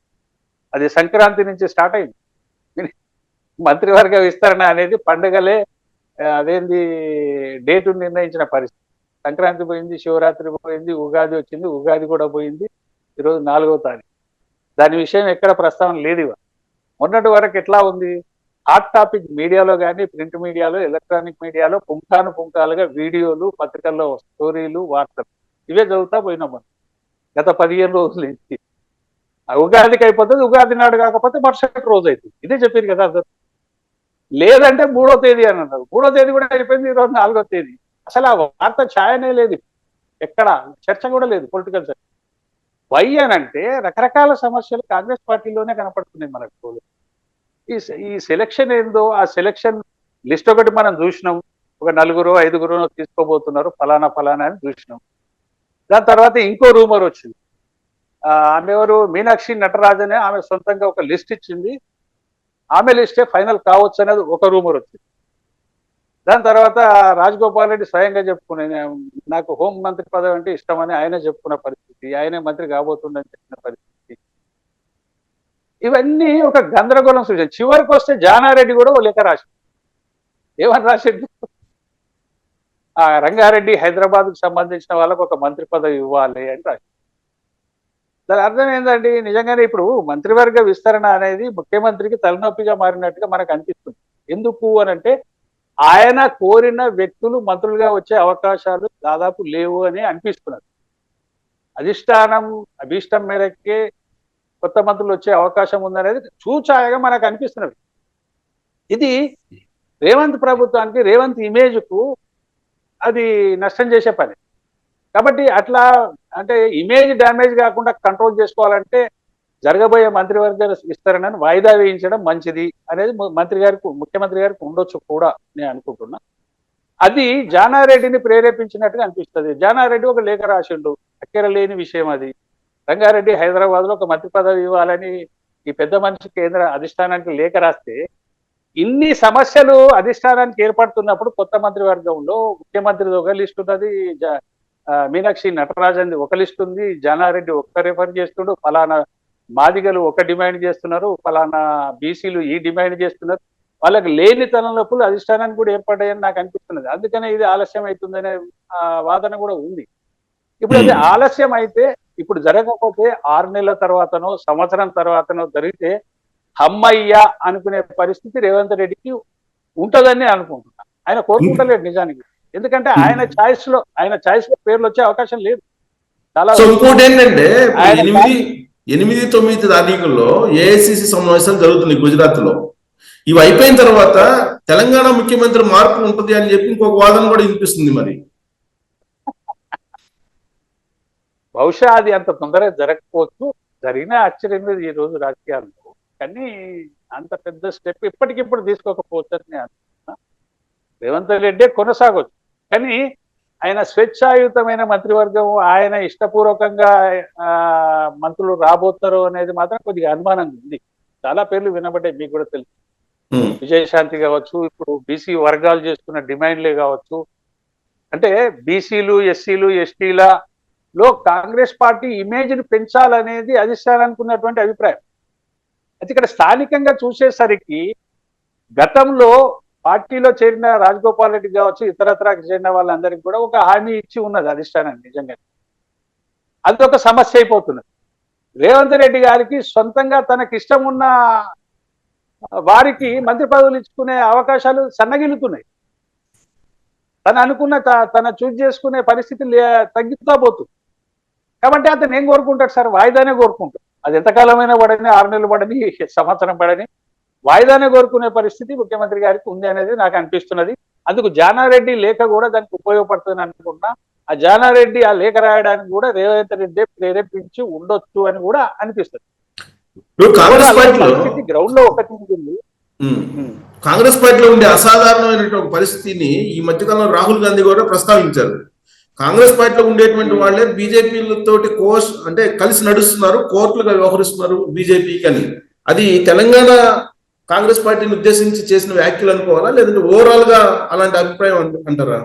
అది సంక్రాంతి నుంచి స్టార్ట్ అయింది. మంత్రివర్గ విస్తరణ అనేది పండుగలే అదేంది డేటు నిర్ణయించిన పరిస్థితి. సంక్రాంతి పోయింది, శివరాత్రి పోయింది, ఉగాది వచ్చింది, ఉగాది కూడా పోయింది, ఈరోజు 4వ తారీఖు. దాని విషయం ఎక్కడ ప్రస్తావన లేదు. మొన్నటి వరకు ఎట్లా ఉంది, హాట్ టాపిక్ మీడియాలో కానీ, ప్రింట్ మీడియాలో, ఎలక్ట్రానిక్ మీడియాలో పుంఖాలుగా వీడియోలు, పత్రికల్లో స్టోరీలు, వార్తలు ఇవే చదువుతా పోయినాం మనం గత 15 రోజుల నుంచి. ఉగాదికి అయిపోతుంది, ఉగాది నాడు కాకపోతే మరుసటి రోజు అవుతుంది. ఇదే చెప్పారు కదా అందరు. లేదంటే 3వ తేదీ అని అన్నారు. 3వ తేదీ కూడా అయిపోయింది, ఈరోజు 4వ తేదీ. అసలు ఆ వార్త ఛాయనే లేదు, ఎక్కడ చర్చ కూడా లేదు, పొలిటికల్ చర్చ. వై అని అంటే రకరకాల సమస్యలు కాంగ్రెస్ పార్టీలోనే కనపడుతున్నాయి మనకు. ఈ సెలక్షన్ ఏందో, ఆ సెలక్షన్ లిస్ట్ ఒకటి మనం చూసినాం. ఒక 4-5 తీసుకోబోతున్నారు, ఫలానా అని చూసినాం. దాని తర్వాత ఇంకో రూమర్ వచ్చింది. ఆమె ఎవరు, మీనాక్షి నటరాజన్, ఆమె సొంతంగా ఒక లిస్ట్ ఇచ్చింది. ఆమె లిస్టే ఫైనల్ కావచ్చు అనేది ఒక రూమర్ వచ్చింది. దాని తర్వాత రాజగోపాల్ రెడ్డి స్వయంగా చెప్పుకునే, నాకు హోం మంత్రి పదవి అంటే ఇష్టమని ఆయన చెప్పుకున్న పరిస్థితి, ఆయనే మంత్రి కాబోతుందని చెప్పిన పరిస్థితి. ఇవన్నీ ఒక గందరగోళం సృష్టి. చివరికి వస్తే జానారెడ్డి కూడా ఓ లేఖ రాసి, ఏమని రాసిండు, రంగారెడ్డి హైదరాబాద్కు సంబంధించిన వాళ్ళకు ఒక మంత్రి పదవి ఇవ్వాలి అని రాసి. దాని అర్థం ఏంటండి, నిజంగానే ఇప్పుడు మంత్రివర్గ విస్తరణ అనేది ముఖ్యమంత్రికి తలనొప్పిగా మారినట్టుగా మనకు అనిపిస్తుంది. ఎందుకు అని అంటే ఆయన కోరిన వ్యక్తులు మంత్రులుగా వచ్చే అవకాశాలు దాదాపు లేవు అని అనిపిస్తున్నారు. అభీష్టం మేరకే కొత్త మంత్రులు వచ్చే అవకాశం ఉందనేది చూచాయగా మనకు అనిపిస్తున్నది. ఇది రేవంత్ ప్రభుత్వానికి, రేవంత్ ఇమేజ్ కు అది నష్టం చేసే పని. కాబట్టి అట్లా అంటే ఇమేజ్ డ్యామేజ్ కాకుండా కంట్రోల్ చేసుకోవాలంటే జరగబోయే మంత్రివర్గ విస్తరణను వాయిదా వేయించడం మంచిది అనేది ముఖ్యమంత్రి గారికి ఉండొచ్చు కూడా నేను అనుకుంటున్నా. అది జానారెడ్డిని ప్రేరేపించినట్టుగా అనిపిస్తుంది. జానారెడ్డి ఒక లేఖ రాసిండు, అక్కర లేని విషయం అది. రంగారెడ్డి హైదరాబాద్ లో ఒక మంత్రి పదవి ఇవ్వాలని ఈ పెద్ద మనిషి కేంద్ర అధిష్టానానికి లేఖ రాస్తే, ఇన్ని సమస్యలు అధిష్టానానికి ఏర్పడుతున్నప్పుడు కొత్త మంత్రివర్గంలో ముఖ్యమంత్రిది ఒక లిస్ట్ ఉన్నది, మీనాక్షి నటరాజన్ ఒక లిస్ట్ ఉంది, జానారెడ్డి ఒక్క రిఫర్ చేస్తుండు, ఫలానా మాదిగలు ఒక డిమాండ్ చేస్తున్నారు, ఫలానా బీసీలు ఈ డిమాండ్ చేస్తున్నారు. వాళ్ళకి లేని తలనొప్పులు అధిష్టానానికి కూడా ఏర్పడ్డాయని నాకు అనిపిస్తున్నది. అందుకనే ఇది ఆలస్యం అవుతుందనే వాదన కూడా ఉంది. ఇప్పుడు అది ఆలస్యం అయితే, ఇప్పుడు జరగకపోతే 6 నెలల తర్వాతనో సంవత్సరం తర్వాతనో జరిగితే అమ్మయ్య అనుకునే పరిస్థితి రేవంత్ రెడ్డికి ఉంటదని అనుకుంటున్నా. ఆయన కోరుకుంటలేడు నిజానికి, ఎందుకంటే ఆయన ఛాయిస్ లో పేర్లు వచ్చే అవకాశం లేదు. చాలా ఇంకోటి ఏంటంటే 8-9 తారీఖుల్లో ఏఐసిసి సమావేశాలు జరుగుతుంది గుజరాత్ లో. ఇవి అయిపోయిన తర్వాత తెలంగాణ ముఖ్యమంత్రి మార్పు ఉంటుంది అని చెప్పి ఇంకొక వాదన కూడా వినిపిస్తుంది. మరి బహుశా అది అంత తొందరగా జరగకపోవచ్చు, జరిగిన ఆశ్చర్యం లేదు ఈ రోజు రాజకీయాల్లో. కానీ అంత పెద్ద స్టెప్ ఇప్పటికిప్పుడు తీసుకోకపోవచ్చని నేను అనుకుంటున్నా. రేవంత్ రెడ్డి కొనసాగొచ్చు, కానీ ఆయన స్వేచ్ఛాయుతమైన మంత్రివర్గం, ఆయన ఇష్టపూర్వకంగా మంత్రులు రాబోతారు అనేది మాత్రం కొద్దిగా అనుమానంగా ఉంది. చాలా పేర్లు వినబడ్డాయి, మీకు కూడా తెలుసు. విజయశాంతి కావచ్చు, ఇప్పుడు బీసీ వర్గాలు చేస్తున్న డిమాండ్లే కావచ్చు. అంటే బీసీలు, ఎస్సీలు, ఎస్టీలలో కాంగ్రెస్ పార్టీ ఇమేజ్ ని పెంచాలనేది అధిష్టానానికి ఉన్నటువంటి అభిప్రాయం. అయితే ఇక్కడ స్థానికంగా చూసేసరికి గతంలో పార్టీలో చేరిన రాజగోపాల్ రెడ్డి కావచ్చు, ఇతరత్రకు చేరిన వాళ్ళందరికీ కూడా ఒక హామీ ఇచ్చి ఉన్నది అధిష్టానానికి. నిజంగా అది ఒక సమస్య అయిపోతున్నది. రేవంత్ రెడ్డి గారికి సొంతంగా తనకి ఇష్టం ఉన్న వారికి మంత్రి పదవులు ఇచ్చుకునే అవకాశాలు సన్నగిలుతున్నాయి. తను అనుకున్న తన చూజ్ చేసుకునే పరిస్థితి తగ్గుతా పోతుంది. కాబట్టి అతను ఏం కోరుకుంటాడు సార్? వాయిదానే కోరుకుంటాడు. అది ఎంతకాలమైనా పడని, 6 నెలలు పడని, సంవత్సరం పడని, వాయిదానే కోరుకునే పరిస్థితి ముఖ్యమంత్రి గారికి ఉంది అనేది నాకు అనిపిస్తున్నది. అందుకు జానారెడ్డి లేఖ కూడా దానికి ఉపయోగపడుతుంది అనుకుంటున్నా. ఆ జానారెడ్డి ఆ లేఖ రాయడానికి కూడా రేవంత్ రెడ్డి ప్రేరేపించి ఉండొచ్చు అని కూడా అనిపిస్తుంది. గ్రౌండ్ లో ఒకటి ఉంటుంది. కాంగ్రెస్ పార్టీలో ఉండే అసాధారణమైనటువంటి పరిస్థితిని ఈ మధ్యకాలంలో రాహుల్ గాంధీ కూడా ప్రస్తావించారు. కాంగ్రెస్ పార్టీలో ఉండేటువంటి వాళ్ళే బీజేపీ తోటి అంటే కలిసి నడుస్తున్నారు, కోర్టులుగా వ్యవహరిస్తున్నారు బీజేపీకి అని. అది తెలంగాణ కాంగ్రెస్ పార్టీని ఉద్దేశించి చేసిన వ్యాఖ్యలు అనుకోవాలా, లేదంటే ఓవరాల్ గా అలాంటి అభిప్రాయం అంటారా?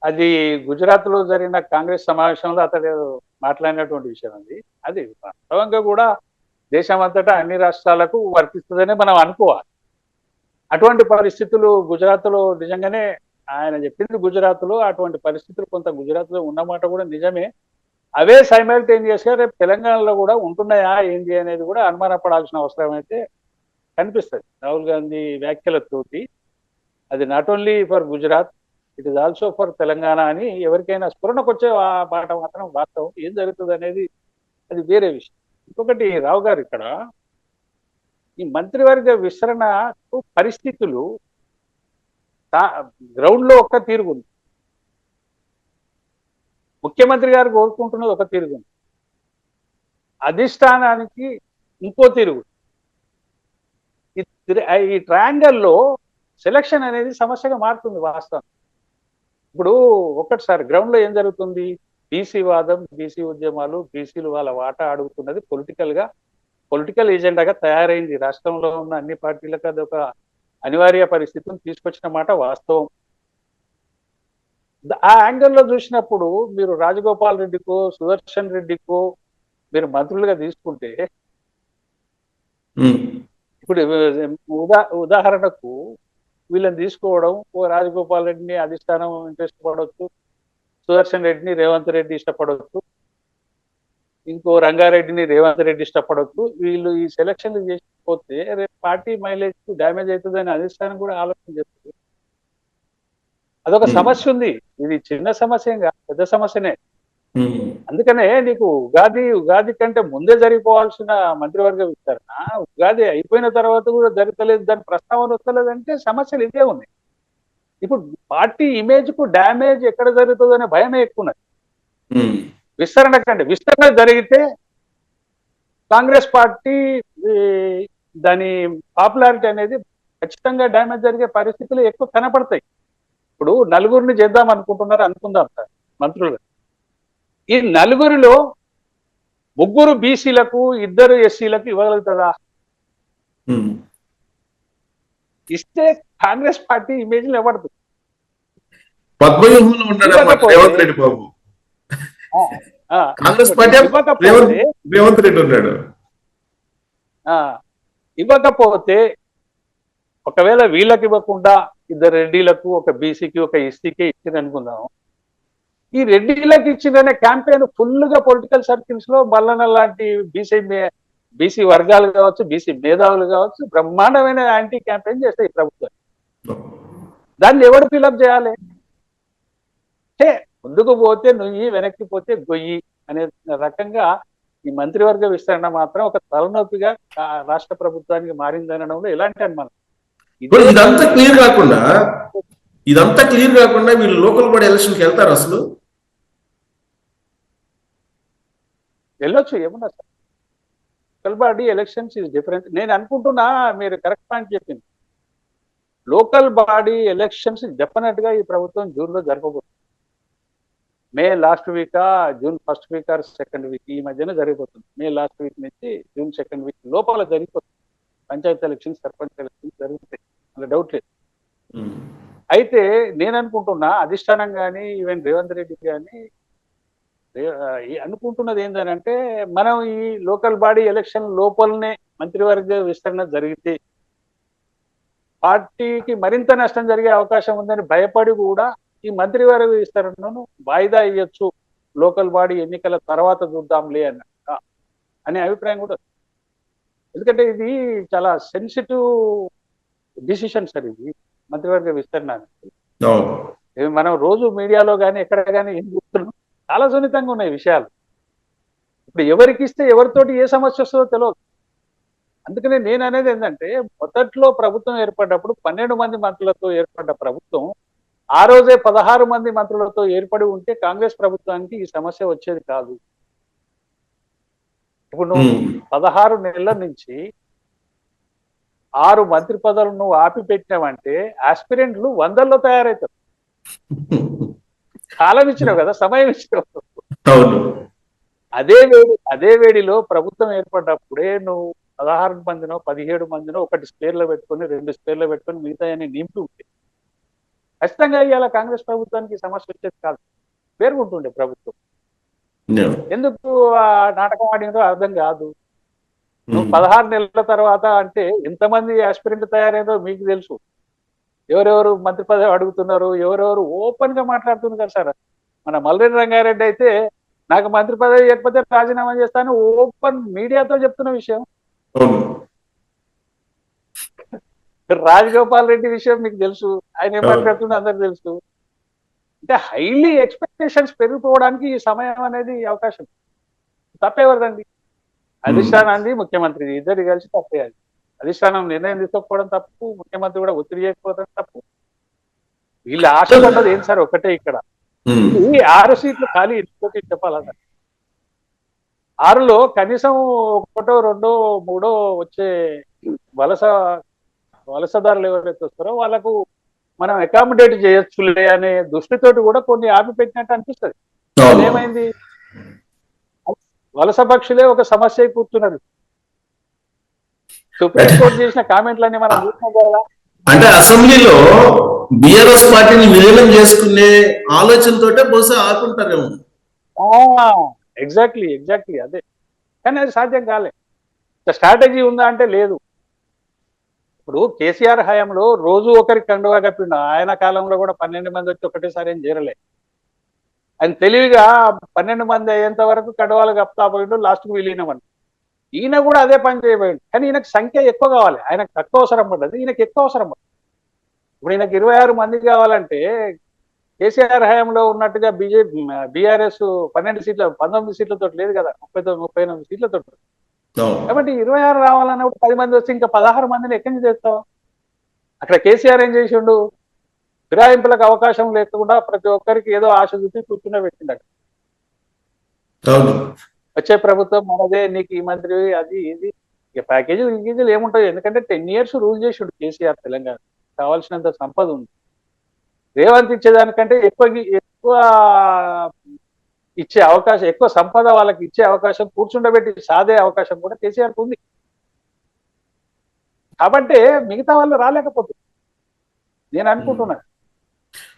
అది గుజరాత్ లో జరిగిన కాంగ్రెస్ సమావేశంలో అతడు మాట్లాడినటువంటి విషయం. అది వాస్తవంగా కూడా దేశం అంతటా అన్ని రాష్ట్రాలకు వర్తిస్తుందని మనం అనుకోవాలి. అటువంటి పరిస్థితులు గుజరాత్ లో నిజంగానే ఆయన చెప్పింది. గుజరాత్ లో అటువంటి పరిస్థితులు కొంత గుజరాత్ లో ఉన్నమాట కూడా నిజమే. అవే సైమల్టేనియస్ గా రేపు తెలంగాణలో కూడా ఉంటున్నాయా ఏంటి అనేది కూడా అనుమానపడాల్సిన అవసరం అయితే కనిపిస్తుంది రాహుల్ గాంధీ వ్యాఖ్యలతోటి. అది not only for Gujarat, it is also for Telangana అని ఎవరికైనా స్ఫురణకు వచ్చే మాట మాత్రం వాస్తవం. ఏం జరుగుతుంది అనేది అది వేరే విషయం. ఇంకొకటి రావు గారు, ఇక్కడ ఈ మంత్రివర్గ విస్తరణ పరిస్థితులు గ్రౌండ్ లో ఒక్క తీరుగుంది. ముఖ్యమంత్రి గారు కోరుకుంటున్నది ఒక తీరుగుంది, అధిష్టానానికి ఇంకో తీరుగు. ఈ ట్రయాంగల్లో సెలక్షన్ అనేది సమస్యగా మారుతుంది వాస్తవం. ఇప్పుడు ఒక్కటిసారి గ్రౌండ్ లో ఏం జరుగుతుంది? బీసీ వాదం, బీసీ ఉద్యమాలు, బీసీలు వాళ్ళ వాటా అడుగుతున్నది పొలిటికల్ ఎజెండాగా తయారైంది. రాష్ట్రంలో ఉన్న అన్ని పార్టీలకు అది ఒక అనివార్య పరిస్థితిని తీసుకొచ్చిన మాట వాస్తవం. ఆ యాంగిల్లో చూసినప్పుడు మీరు రాజగోపాల్ రెడ్డికో, సుదర్శన్ రెడ్డికో మీరు మంత్రులుగా తీసుకుంటే, ఇప్పుడు ఉదాహరణకు వీళ్ళని తీసుకోవడం, ఓ రాజగోపాల్ రెడ్డిని అధిష్టానం ఇంట్రెస్ట్ పడవచ్చు, సుదర్శన్ రెడ్డిని రేవంత్ రెడ్డి ఇష్టపడవచ్చు, ఇంకో రంగారెడ్డిని రేవంత్ రెడ్డి ఇష్టపడవచ్చు. వీళ్ళు ఈ సెలక్షన్లు చేసిపోతే రేపు పార్టీ మైలేజ్ కు డ్యామేజ్ అవుతుందని అధిష్టానం కూడా ఆలోచన చేస్తుంది. అదొక సమస్య ఉంది. ఇది చిన్న సమస్య కాదు, పెద్ద సమస్యనే. అందుకనే నీకు ఉగాది కంటే ముందే జరిగిపోవాల్సిన మంత్రివర్గ విస్తరణ ఉగాది అయిపోయిన తర్వాత కూడా జరగలేదు, దాని ప్రస్తావన వస్తలేదంటే సమస్యలు ఇదే ఉన్నాయి. ఇప్పుడు పార్టీ ఇమేజ్ కు డ్యామేజ్ ఎక్కడ జరుగుతుందనే భయమే ఎక్కువ ఉన్నది విస్తరణ కంటే. విస్తరణ జరిగితే కాంగ్రెస్ పార్టీ దాని పాపులారిటీ అనేది ఖచ్చితంగా డ్యామేజ్ జరిగే పరిస్థితులు ఎక్కువ కనపడతాయి. ఇప్పుడు నలుగురిని చేద్దాం అనుకుందాం సార్ మంత్రులుగా. ఈ నలుగురిలో 3 బీసీలకు, 2 ఎస్సీలకు ఇవ్వగలుగుతుందా? ఇస్తే కాంగ్రెస్ పార్టీ ఇమేజ్ నిలబడుతుంది. ఇవ్వకపోతే ఒకవేళ వీళ్ళకి ఇవ్వకుండా 2 రెడ్డిలకు, ఒక బీసీకి, ఒక ఎస్సీకి ఇచ్చింది అనుకుందాం. ఈ రెడ్డిలకు ఇచ్చిందనే క్యాంపెయిన్ ఫుల్ గా పొలిటికల్ సర్కిల్స్ లో మల్లన్న లాంటి బీసీ వర్గాలు కావచ్చు, బీసీ మేధావులు కావచ్చు బ్రహ్మాండమైన యాంటీ క్యాంపెయిన్ చేస్తాయి ప్రభుత్వం. దాన్ని ఎవరు ఫిలప్ చేయాలి? అంటే ముందుకు పోతే నుయ్యి, వెనక్కి పోతే గొయ్యి అనే రకంగా ఈ మంత్రివర్గ విస్తరణ మాత్రం ఒక తలనొప్పిగా రాష్ట్ర ప్రభుత్వానికి మారిందనడంలో ఎలాంటి అనుమానం. ఇదంతా క్లియర్ కాకుండా వీళ్ళు లోకల్ బాడీ ఎలక్షన్కి వెళ్తారు అసలు? వెళ్ళొచ్చు, ఏమన్నా sir. Local body elections is different. నేను అనుకుంటున్నా మీరు కరెక్ట్ పాయింట్ చెప్పింది. లోకల్ బాడీ ఎలక్షన్స్ డెఫినెట్ గా ఈ ప్రభుత్వం జూన్ లో జరగబోతుంది. May last week, June first week or second week ఈ మధ్యన జరిగిపోతుంది. మే లాస్ట్ వీక్ నుంచి జూన్ సెకండ్ వీక్ లోపల జరిగిపోతుంది. పంచాయతీ ఎలక్షన్స్, సర్పంచ్ ఎలక్షన్స్ జరుగుతాయి, అందులో డౌట్ లేదు. అయితే నేను అనుకుంటున్నా అధిష్టానం కానీ ఈవెన్ రేవంత్ రెడ్డి కానీ అనుకుంటున్నది ఏంటంటే, మనం ఈ లోకల్ బాడీ ఎలక్షన్ లోపలనే మంత్రివర్గ విస్తరణ జరిగితే పార్టీకి మరింత నష్టం జరిగే అవకాశం ఉందని భయపడి కూడా ఈ మంత్రివర్గ విస్తరణను వాయిదా ఇవ్వచ్చు, లోకల్ బాడీ ఎన్నికల తర్వాత చూద్దాంలే అనే అభిప్రాయం కూడా. ఎందుకంటే ఇది చాలా సెన్సిటివ్ డిసిషన్ సార్ ఇది, మంత్రివర్గ విస్తరణ అనేది. మనం రోజు మీడియాలో కానీ ఎక్కడ కానీ ఏం చూస్తున్నాం, చాలా సున్నితంగా ఉన్నాయి విషయాలు. ఇప్పుడు ఎవరికి ఇస్తే ఎవరితోటి ఏ సమస్య వస్తుందో తెలియదు. అందుకనే నేను అనేది ఏంటంటే, మొదట్లో ప్రభుత్వం ఏర్పడ్డప్పుడు 12 మంది మంత్రులతో ఏర్పడ్డ ప్రభుత్వం ఆ రోజే 16 మంది మంత్రులతో ఏర్పడి ఉంటే కాంగ్రెస్ ప్రభుత్వానికి ఈ సమస్య వచ్చేది కాదు. ఇప్పుడు నువ్వు 16 నెలల నుంచి 6 మంత్రి పదవులు నువ్వు ఆపి పెట్టినావంటే ఆస్పిరెంట్లు 100లో తయారవుతారు. కాలం ఇచ్చినావు కదా, సమయం ఇచ్చినావు. అదే వేడిలో ప్రభుత్వం ఏర్పడ్డప్పుడే నువ్వు 16 మందినో 17 మందినో ఒకటి స్పేర్లో పెట్టుకొని 2 స్పేర్లో పెట్టుకొని మిగతా నింపి ఉంటే ఖచ్చితంగా ఇవాళ కాంగ్రెస్ ప్రభుత్వానికి సమస్య వచ్చేది కాదు, పేర్కొంటుండే ప్రభుత్వం. ఎందుకు ఆ నాటకం ఆడినో అర్థం కాదు. నువ్వు 16 నెలల తర్వాత అంటే ఎంతమంది ఆస్పిరెంట్ తయారైందో మీకు తెలుసు. ఎవరెవరు మంత్రి పదవి అడుగుతున్నారు, ఎవరెవరు ఓపెన్ గా మాట్లాడుతున్నారు కదా సార్. మన మల్రెడ్డి రంగారెడ్డి అయితే నాకు మంత్రి పదవి లేకపోతే రాజీనామా చేస్తాను ఓపెన్ మీడియాతో చెప్తున్న విషయం. రాజగోపాల్ రెడ్డి విషయం మీకు తెలుసు, ఆయన ఏం మాట్లాడుతుందో అందరికి తెలుసు. అంటే హైలీ ఎక్స్పెక్టేషన్స్ పెరిగిపోవడానికి ఈ సమయం అనేది అవకాశం. తప్పేవరదండి, అధిష్టానాన్ని ముఖ్యమంత్రి ఇద్దరు కలిసి తప్పేయాలి. అధిష్టానం నిర్ణయం తీసుకోకపోవడం తప్పు, ముఖ్యమంత్రి కూడా ఒత్తిడి చేయకపోవడం తప్పు. వీళ్ళు ఆశపడ్డది ఏం సార్ ఒకటే, ఇక్కడ ఈ 6 సీట్లు ఖాళీ ఇంకోటి చెప్పాలా సార్. 6లో కనీసం 1, 2, 3 వచ్చే వలసదారులు ఎవరైతే వస్తారో వాళ్ళకు మనం అకామిడేట్ చేయొచ్చులే అనే దృష్టితోటి కూడా కొన్ని ఆపి పెట్టినట్టు అనిపిస్తుంది. ఏమైంది, వలస పక్షులే ఒక సమస్య కూర్చున్నారు. సుప్రీంకోర్టు చేసిన కామెంట్లన్నీ మనం చూసినాం కదా. అంటే అసెంబ్లీలో బిఆర్ఎస్ పార్టీని విలీనం చేసుకునే ఆలోచనతో బహుశా ఆకుంటారేమో. ఎగ్జాక్ట్లీ అదే. కానీ అది సాధ్యం కాలే. స్ట్రాటజీ ఉందా అంటే లేదు. ఇప్పుడు కేసీఆర్ హయాంలో రోజు ఒకరికి కండువా కప్పిండు. ఆయన కాలంలో కూడా 12 మంది వచ్చి ఒకటేసారి ఏం చేరలే. ఆయన తెలివిగా 12 మంది అయ్యేంత వరకు కండువాలు కప్తా పోయిండు, లాస్ట్కు విలీనమని. ఈయన కూడా అదే పని చేయబోయిండు. కానీ ఈయనకు సంఖ్య ఎక్కువ కావాలి, ఆయనకు తక్కువ అవసరం పడ్డది, ఈయనకు ఎక్కువ అవసరం పడ్డది. ఇప్పుడు ఈయనకు 26 మంది కావాలంటే కేసీఆర్ హయాంలో ఉన్నట్టుగా బీఆర్ఎస్ 12 సీట్ల 19 సీట్లతో లేదు కదా, 39 సీట్లతో. కాబట్టి 26 రావాలన్నప్పుడు 10 మంది వచ్చి ఇంకా 16 మందిని ఎక్కడి నుంచి తెస్తావు. అక్కడ కేసీఆర్ ఏం చేసిండు, ఫిరాయింపులకు అవకాశం లేకుండా ప్రతి ఒక్కరికి ఏదో ఆశ చూపి కూర్చునే పెట్టిండట. వచ్చే ప్రభుత్వం మనదే, నీకు ఈ మంత్రి అది ఇది ఇక ప్యాకేజీలు ఏముంటాయి. ఎందుకంటే 10 years రూల్ చేసిండు కేసీఆర్ తెలంగాణ, కావాల్సినంత సంపద ఉంది. రేవంత్ ఇచ్చేదానికంటే ఎక్కువ ఇచ్చే అవకాశం, ఎక్కువ సంపద వాళ్ళకి ఇచ్చే అవకాశం, కూర్చుండబెట్టి సాదే అవకాశం కూడా కేసీఆర్కి ఉంది. కాబట్టి మిగతా వాళ్ళు రాలేకపోతుంది నేను అనుకుంటున్నాను.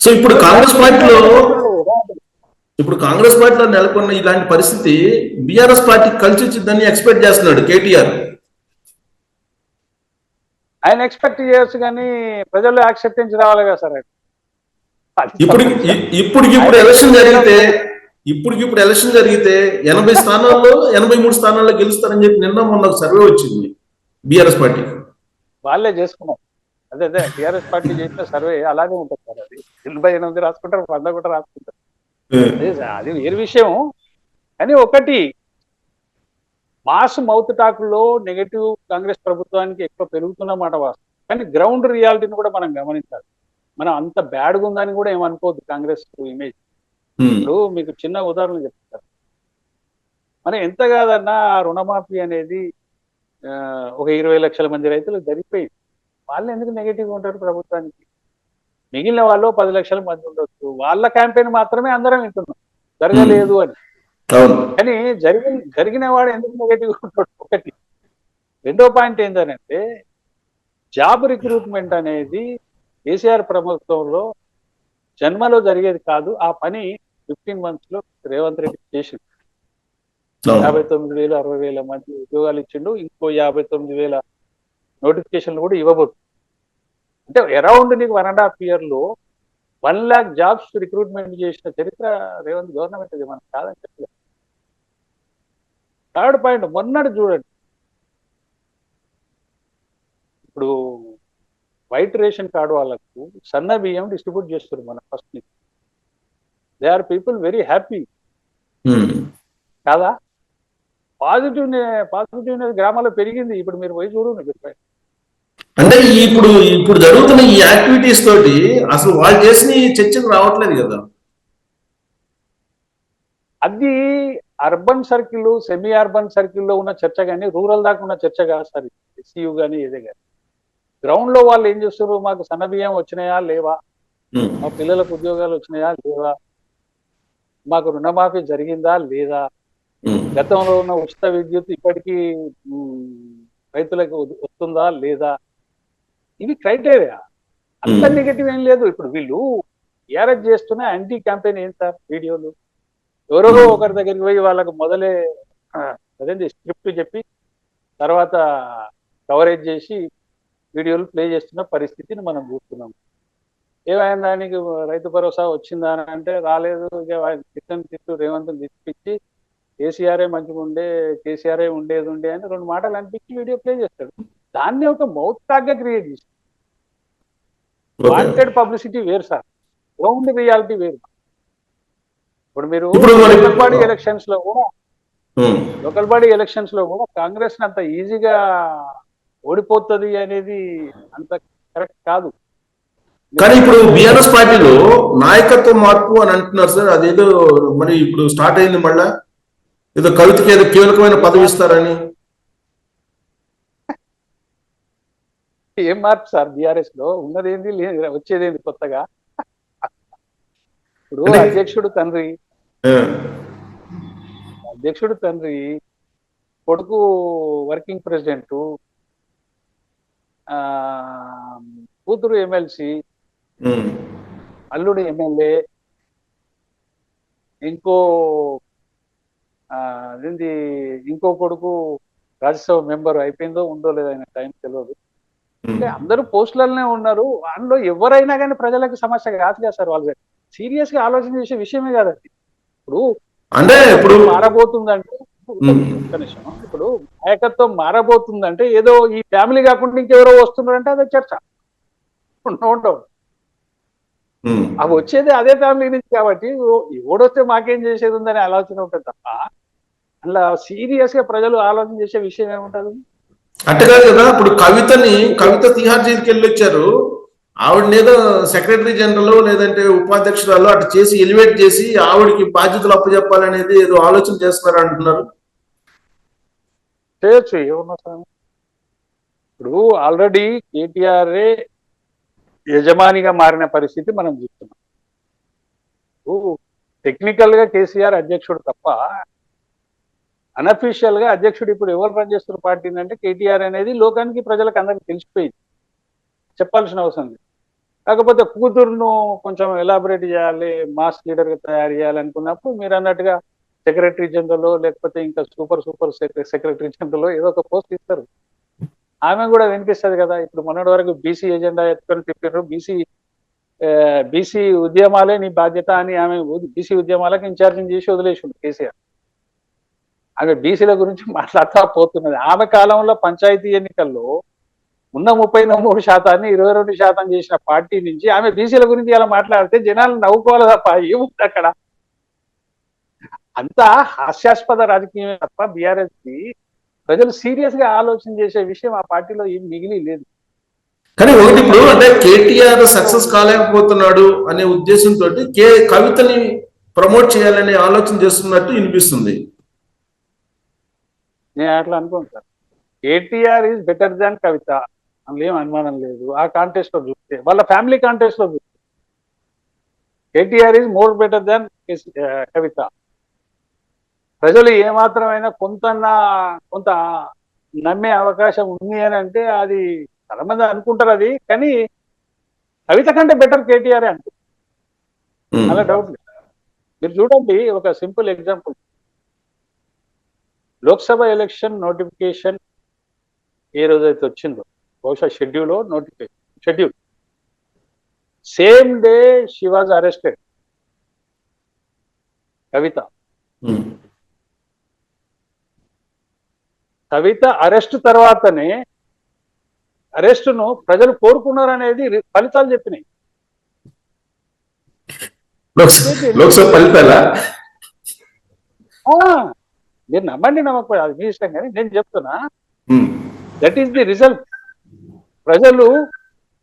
సో ఇప్పుడు కాంగ్రెస్ పార్టీలో నెలకొన్న ఇలాంటి పరిస్థితి బిఆర్ఎస్ పార్టీకి కలిసి వచ్చిందని ఎక్స్పెక్ట్ చేస్తున్నాడు కేటీఆర్. ఆయన ఎక్స్పెక్ట్ చేయొచ్చు కానీ ప్రజలు యాక్సెప్టెన్స్ రావాలి కదా సార్. ఇప్పుడు ఎలక్షన్ జరిగితే 80 స్థానాల్లో 83 స్థానాల్లో గెలుస్తారని చెప్పి నిన్న మొన్న సర్వే వచ్చింది బిఆర్ఎస్ పార్టీ. వాళ్ళే చేసుకున్నారు. అదే టిఆర్ఎస్ పార్టీ చేసిన సర్వే అలాగే ఉంటుంది సార్. అది 88 రాసుకుంటారు, 100 కూడా రాసుకుంటారు. అది వేరు విషయం. కానీ ఒకటి మాస్ మౌత్ టాక్లో నెగటివ్ కాంగ్రెస్ ప్రభుత్వానికి ఎక్కువ పెరుగుతున్నమాట వాస్తవం. కానీ గ్రౌండ్ రియాలిటీని కూడా మనం గమనించాలి. మనం అంత బ్యాడ్గా ఉందని కూడా ఏమనుకోవద్దు కాంగ్రెస్ ఇమేజ్. ఇప్పుడు మీకు చిన్న ఉదాహరణ చెప్తారు. మనం ఎంత కాదన్నా ఆ రుణమాఫీ అనేది ఒక 20 లక్షల మంది రైతులు జరిగిపోయింది. వాళ్ళు ఎందుకు నెగిటివ్గా ఉంటారు ప్రభుత్వానికి? మిగిలిన వాళ్ళు 10 లక్షల మంది ఉండొచ్చు, వాళ్ళ క్యాంపెయిన్ మాత్రమే అందరం వింటున్నాం జరగలేదు అని. అవును. కానీ జరిగిన వాడు ఎందుకు నెగిటివ్గా ఉంటాడు? ఒకటి. రెండో పాయింట్ ఏంటంటే జాబ్ రిక్రూట్మెంట్ అనేది కేసీఆర్ ప్రభుత్వంలో జన్మలో జరిగేది కాదు. ఆ పని 15 months లో రేవంత్ రెడ్డి చేసిండు. 59,000 60,000 మంది ఉద్యోగాలు ఇచ్చిండు. ఇంకో 59,000 నోటిఫికేషన్లు కూడా ఇవ్వబోతుంది. అంటే అరౌండ్ నీకు 1.5 year లో 1 lakh jobs రిక్రూట్మెంట్ చేసిన చరిత్ర రేవంత్ గవర్నమెంట్ ఇది, మనకు కాదని చెప్పలేదు. థర్డ్ పాయింట్ మొన్నటి చూడండి, ఇప్పుడు వైట్ రేషన్ కార్డు వాళ్ళకు సన్న బియ్యం డిస్ట్రిబ్యూట్ చేస్తారు మన ఫస్ట్ నుంచి. They are people very happy కాదా? పాజిటివ్నెస్ గ్రామాల్లో పెరిగింది. ఇప్పుడు మీరు పోయి చూడండి. అంటే ఇప్పుడు జరుగుతున్న ఈ యాక్టివిటీస్ తోటి అసలు వాళ్ళు చేసిన చర్చలు రావట్లేదు కదా. అది అర్బన్ సర్కిల్, సెమీ అర్బన్ సర్కిల్లో ఉన్న చర్చ కానీ రూరల్ దాకా ఉన్న చర్చ కాదు సార్. ఎస్సీయూ కానీ ఏదే కానీ గ్రౌండ్ లో వాళ్ళు ఏం చేస్తారు? మాకు సన్న బియ్యం వచ్చినాయా లేవా, మా పిల్లలకు ఉద్యోగాలు వచ్చినాయా లేవా, మాకు రుణమాఫీ జరిగిందా లేదా, గతంలో ఉన్న ఉచిత విద్యుత్ ఇప్పటికీ రైతులకు వస్తుందా లేదా, ఇవి క్రైటీరియా. అంత నెగటివ్ ఏం లేదు. ఇప్పుడు వీళ్ళు టీఆర్ఎస్ చేస్తున్న యాంటీ క్యాంపెయిన్ ఏం సార్? వీడియోలు ఎవరో ఒకరి దగ్గరికి పోయి వాళ్ళకు మొదలే అదేంటి స్క్రిప్ట్ చెప్పి తర్వాత కవరేజ్ చేసి వీడియోలు ప్లే చేస్తున్న పరిస్థితిని మనం చూస్తున్నాం. ఏమైనా దానికి రైతు భరోసా వచ్చిందా అని అంటే రాలేదు. తిట్టు రేవంత్ తిప్పించి కేసీఆర్ఏ మంచిగా ఉండే, కేసీఆర్ఏ ఉండేది ఉండే అని 2 మాటలు అనిపించి వీడియో ప్లే చేస్తాడు. దాన్ని ఒక మౌత్ టాక్ గా క్రియేట్ చేసి వాంటెడ్ పబ్లిసిటీ వేరు సార్, గ్రౌండ్ రియాలిటీ వేరు. ఇప్పుడు మీరు లోకల్ బాడీ ఎలక్షన్స్ లో కూడా కాంగ్రెస్ అంత ఈజీగా ఓడిపోతుంది అనేది అంత కరెక్ట్ కాదు. కానీ ఇప్పుడు బీఆర్ఎస్ పార్టీలో నాయకత్వ మార్పు అని అంటున్నారు సార్. అదేదో మరి ఇప్పుడు స్టార్ట్ అయింది, మళ్ళా ఏదో కవితకి ఏదో కీలకమైన పదవి ఇస్తారని. ఏం మార్పు సార్? బీఆర్ఎస్ లో ఉన్నదేంది వచ్చేదేంది కొత్తగా? ఇప్పుడు అధ్యక్షుడు తండ్రి, కొడుకు వర్కింగ్ ప్రెసిడెంట్, కూతురు ఎమ్మెల్సీ, అల్లుడు ఎమ్మెల్యే, ఇంకో కొడుకు రాజ్యసభ మెంబర్. అయిపోయిందో ఉందో లేదో ఆయన టైం తెలియదు. అంటే అందరూ పోస్టులనే ఉన్నారు. అందులో ఎవరైనా కానీ ప్రజలకు సమస్య కాదు కదా సార్. వాళ్ళు సీరియస్ గా ఆలోచన చేసే విషయమే కాదండి. ఇప్పుడు మారబోతుందంటే ఇప్పుడు నాయకత్వం మారబోతుందంటే ఏదో ఈ ఫ్యామిలీ కాకుండా ఇంకెవరో వస్తున్నారంటే అదే చర్చ. నో డౌట్ అవి వచ్చేది అదే ఫ్యామిలీ నుంచి కాబట్టి ఎవడొస్తే మాకేం చేసేది ఉందనే ఆలోచన ఉంటుంది తప్ప అలా సీరియస్ గా ప్రజలు ఆలోచన చేసే విషయం ఏముంటది? అంటే కాదు కదా. ఇప్పుడు కవిత తిహార్ జైలుకి వెళ్ళి వచ్చారు. ఆవిడనేదో సెక్రటరీ జనరల్ లేదంటే ఉపాధ్యక్షురాలు అటు చేసి ఎలివేట్ చేసి ఆవిడకి బాధ్యతలు అప్పచెప్పాలనేది ఏదో ఆలోచన చేస్తున్నారు అంటున్నారు. చేయొచ్చు, ఏమన్నా సార్. ఇప్పుడు ఆల్రెడీ కేటీఆర్ఏ యజమానిగా మారిన పరిస్థితి మనం చూస్తున్నాం. టెక్నికల్ గా కేసీఆర్ అధ్యక్షుడు తప్ప అన్అఫీషియల్ గా అధ్యక్షుడు ఇప్పుడు ఎవరు రన్ చేస్తున్న పార్టీ అంటే కేటీఆర్ అనేది లోకానికి ప్రజలకు అందరికి తెలిసిపోయింది, చెప్పాల్సిన అవసరం లేదు. కాకపోతే కూతురును కొంచెం ఎలాబరేట్ చేయాలి, మాస్ లీడర్ గా తయారు చేయాలనుకున్నప్పుడు మీరు అన్నట్టుగా సెక్రటరీ జనరల్ లేకపోతే ఇంకా సూపర్ సెక్రటరీ జనరల్ ఏదో ఒక పోస్ట్ ఇస్తారు. ఆమె కూడా వినిపిస్తుంది కదా. ఇప్పుడు మొన్నటి వరకు బీసీ ఎజెండా ఎత్తుకొని తిప్పారు. బీసీ ఉద్యమాలే నీ బాధ్యత అని ఆమె బీసీ ఉద్యమాలకు ఇన్ఛార్జింగ్ చేసి వదిలేసిండు కేసీఆర్. ఆమె బీసీల గురించి మాట్లాడుతూ పోతున్నది. ఆమె కాలంలో పంచాయతీ ఎన్నికల్లో ఉన్న 33% 22% చేసిన పార్టీ నుంచి ఆమె బీసీల గురించి ఇలా మాట్లాడితే జనాలు నవ్వుకోవాలి తప్ప ఏముంది అక్కడ? అంతా హాస్యాస్పద రాజకీయమే తప్ప బీఆర్ఎస్ కి ప్రజలు సీరియస్ గా ఆలోచన చేసే విషయం ఆ పార్టీలో ఏం మిగిలి లేదు. కానీ ఒకటి ఇప్పుడు అంటే కేటీఆర్ సక్సెస్ కాలేకపోతున్నాడు అనే ఉద్దేశంతో కవితని ప్రమోట్ చేయాలనే ఆలోచన చేస్తున్నట్టు వినిపిస్తుంది. నేను అట్లా అనుకోను sir. KTR is better than Kavitha, అందులో ఏం అనుమానం లేదు. ఆ కాంటెస్ట్ లో చూస్తే, వాళ్ళ ఫ్యామిలీ కాంటెస్ట్ లో చూస్తే KTR is more better than Kavitha. ప్రజలు ఏమాత్రమైనా కొంత నమ్మే అవకాశం ఉంది అని అంటే అది చాలా మంది అనుకుంటారు అది, కానీ కవిత కంటే బెటర్ కేటీఆర్ అంటారు, అలా డౌట్ లేదు. మీరు చూడండి, ఒక simple example, Lok Sabha election notification ఏ రోజైతే వచ్చిందో, బహుశా schedule same day she was arrested, Kavitha arrest తర్వాతనే అరెస్టును ప్రజలు కోరుకున్నారు అనేది ఫలితాలు చెప్పినాయి. లోక్సభ ఫలితాలా? మీరు నమ్మండి నమ్మకపోయి అది మీ ఇష్టం, కానీ నేను చెప్తున్నా, దట్ ఈస్ ది రిజల్ట్. ప్రజలు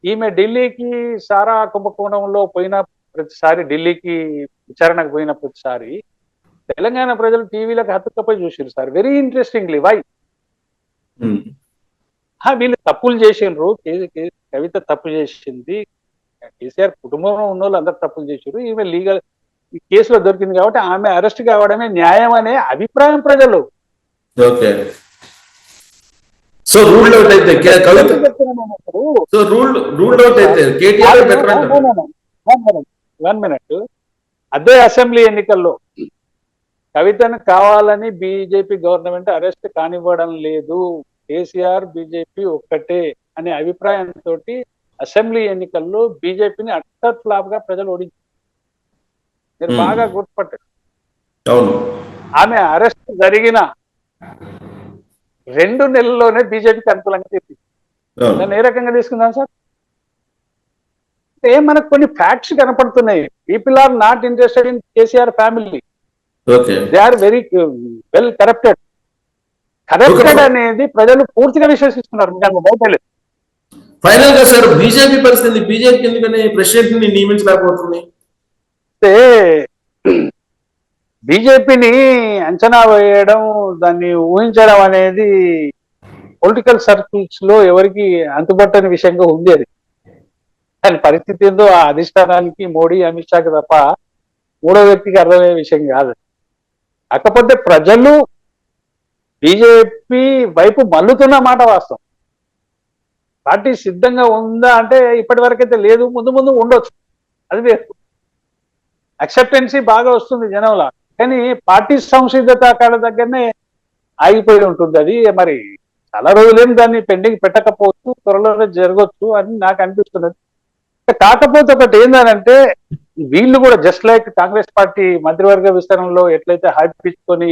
ఈమె ఢిల్లీకి సారా కుంభకోణంలో పోయిన ప్రతిసారి, ఢిల్లీకి విచారణకు పోయిన ప్రతిసారి తెలంగాణ ప్రజలు టీవీలకు హత్తుకపోయి చూసారు సార్. వెరీ ఇంట్రెస్టింగ్లీ వై వీళ్ళు తప్పులు చేసిండ్రు, కవిత తప్పు చేసింది, కేసీఆర్ కుటుంబంలో ఉన్న వాళ్ళు అందరు తప్పులు చేసారు, ఈమె లీగల్ ఈ కేసులో దొరికింది కాబట్టి ఆమె అరెస్ట్ కావడమే న్యాయం అనే అభిప్రాయం ప్రజలు. ఓకే, సో రూల్డ్ అవుట్ అయితే కవిత, సో రూల్డ్ అవుట్ అయితే కేటీఆర్ బెటర్ అంటారు. 1 minute, అదే అసెంబ్లీ ఎన్నికల్లో కవితను కావాలని బీజేపీ గవర్నమెంట్ అరెస్ట్ కానివ్వడం లేదు, కేసీఆర్ బీజేపీ ఒక్కటే అనే అభిప్రాయంతో అసెంబ్లీ ఎన్నికల్లో బీజేపీని అట్టర్ ఫ్లాప్ గా ప్రజలు ఓడించారు. మీరు బాగా గుర్తుపట్టారు. ఆమె అరెస్ట్ జరిగిన 2 నెలల్లోనే బీజేపీకి అనుకూలంగా చెప్పింది. దాన్ని ఏ రకంగా తీసుకుందాం సార్? అంటే మనకు కొన్ని ఫ్యాక్ట్స్ కనపడుతున్నాయి. People are not interested in KCR family, they are very well corrupted అనేది ప్రజలు పూర్తిగా విశ్వసిస్తున్నారు. ఫైనల్ గా సార్ బీజేపీ పరిస్థితి, బీజేపీ ఎందుకని ప్రెసిడెంట్ ని నియమించలేకపోతుంది? బీజేపీని అంచనా వేయడం, దాన్ని ఊహించడం అనేది పొలిటికల్ సర్కిల్స్ లో ఎవరికి అంతుబట్టని విషయంగా ఉంది. అది దాని పరిస్థితి ఏందో ఆ అధిష్టానానికి, మోడీ అమిత్ షాకి తప్ప మూడో వ్యక్తికి అర్థమయ్యే విషయం కాదు. కాకపోతే ప్రజలు బీజేపీ వైపు మల్లుతున్న మాట వాస్తవం. పార్టీ సిద్ధంగా ఉందా అంటే ఇప్పటి వరకైతే లేదు, ముందు ముందు ఉండొచ్చు, అది వేరు. అక్సెప్టెన్సీ బాగా వస్తుంది జనంలో, కానీ పార్టీ సంసిద్ధత కాడ దగ్గరనే ఆగిపోయి ఉంటుంది. అది మరి చాలా రోజులేం దాన్ని పెండింగ్ పెట్టకపోవచ్చు, త్వరలోనే జరగవచ్చు అని నాకు అనిపిస్తున్నది. కాకపోతే ఒకటి ఏంటంటే, వీళ్ళు కూడా జస్ట్ లైక్ కాంగ్రెస్ పార్టీ మంత్రివర్గ విస్తరణలో ఎట్లయితే హైప్ ఇచ్చుకొని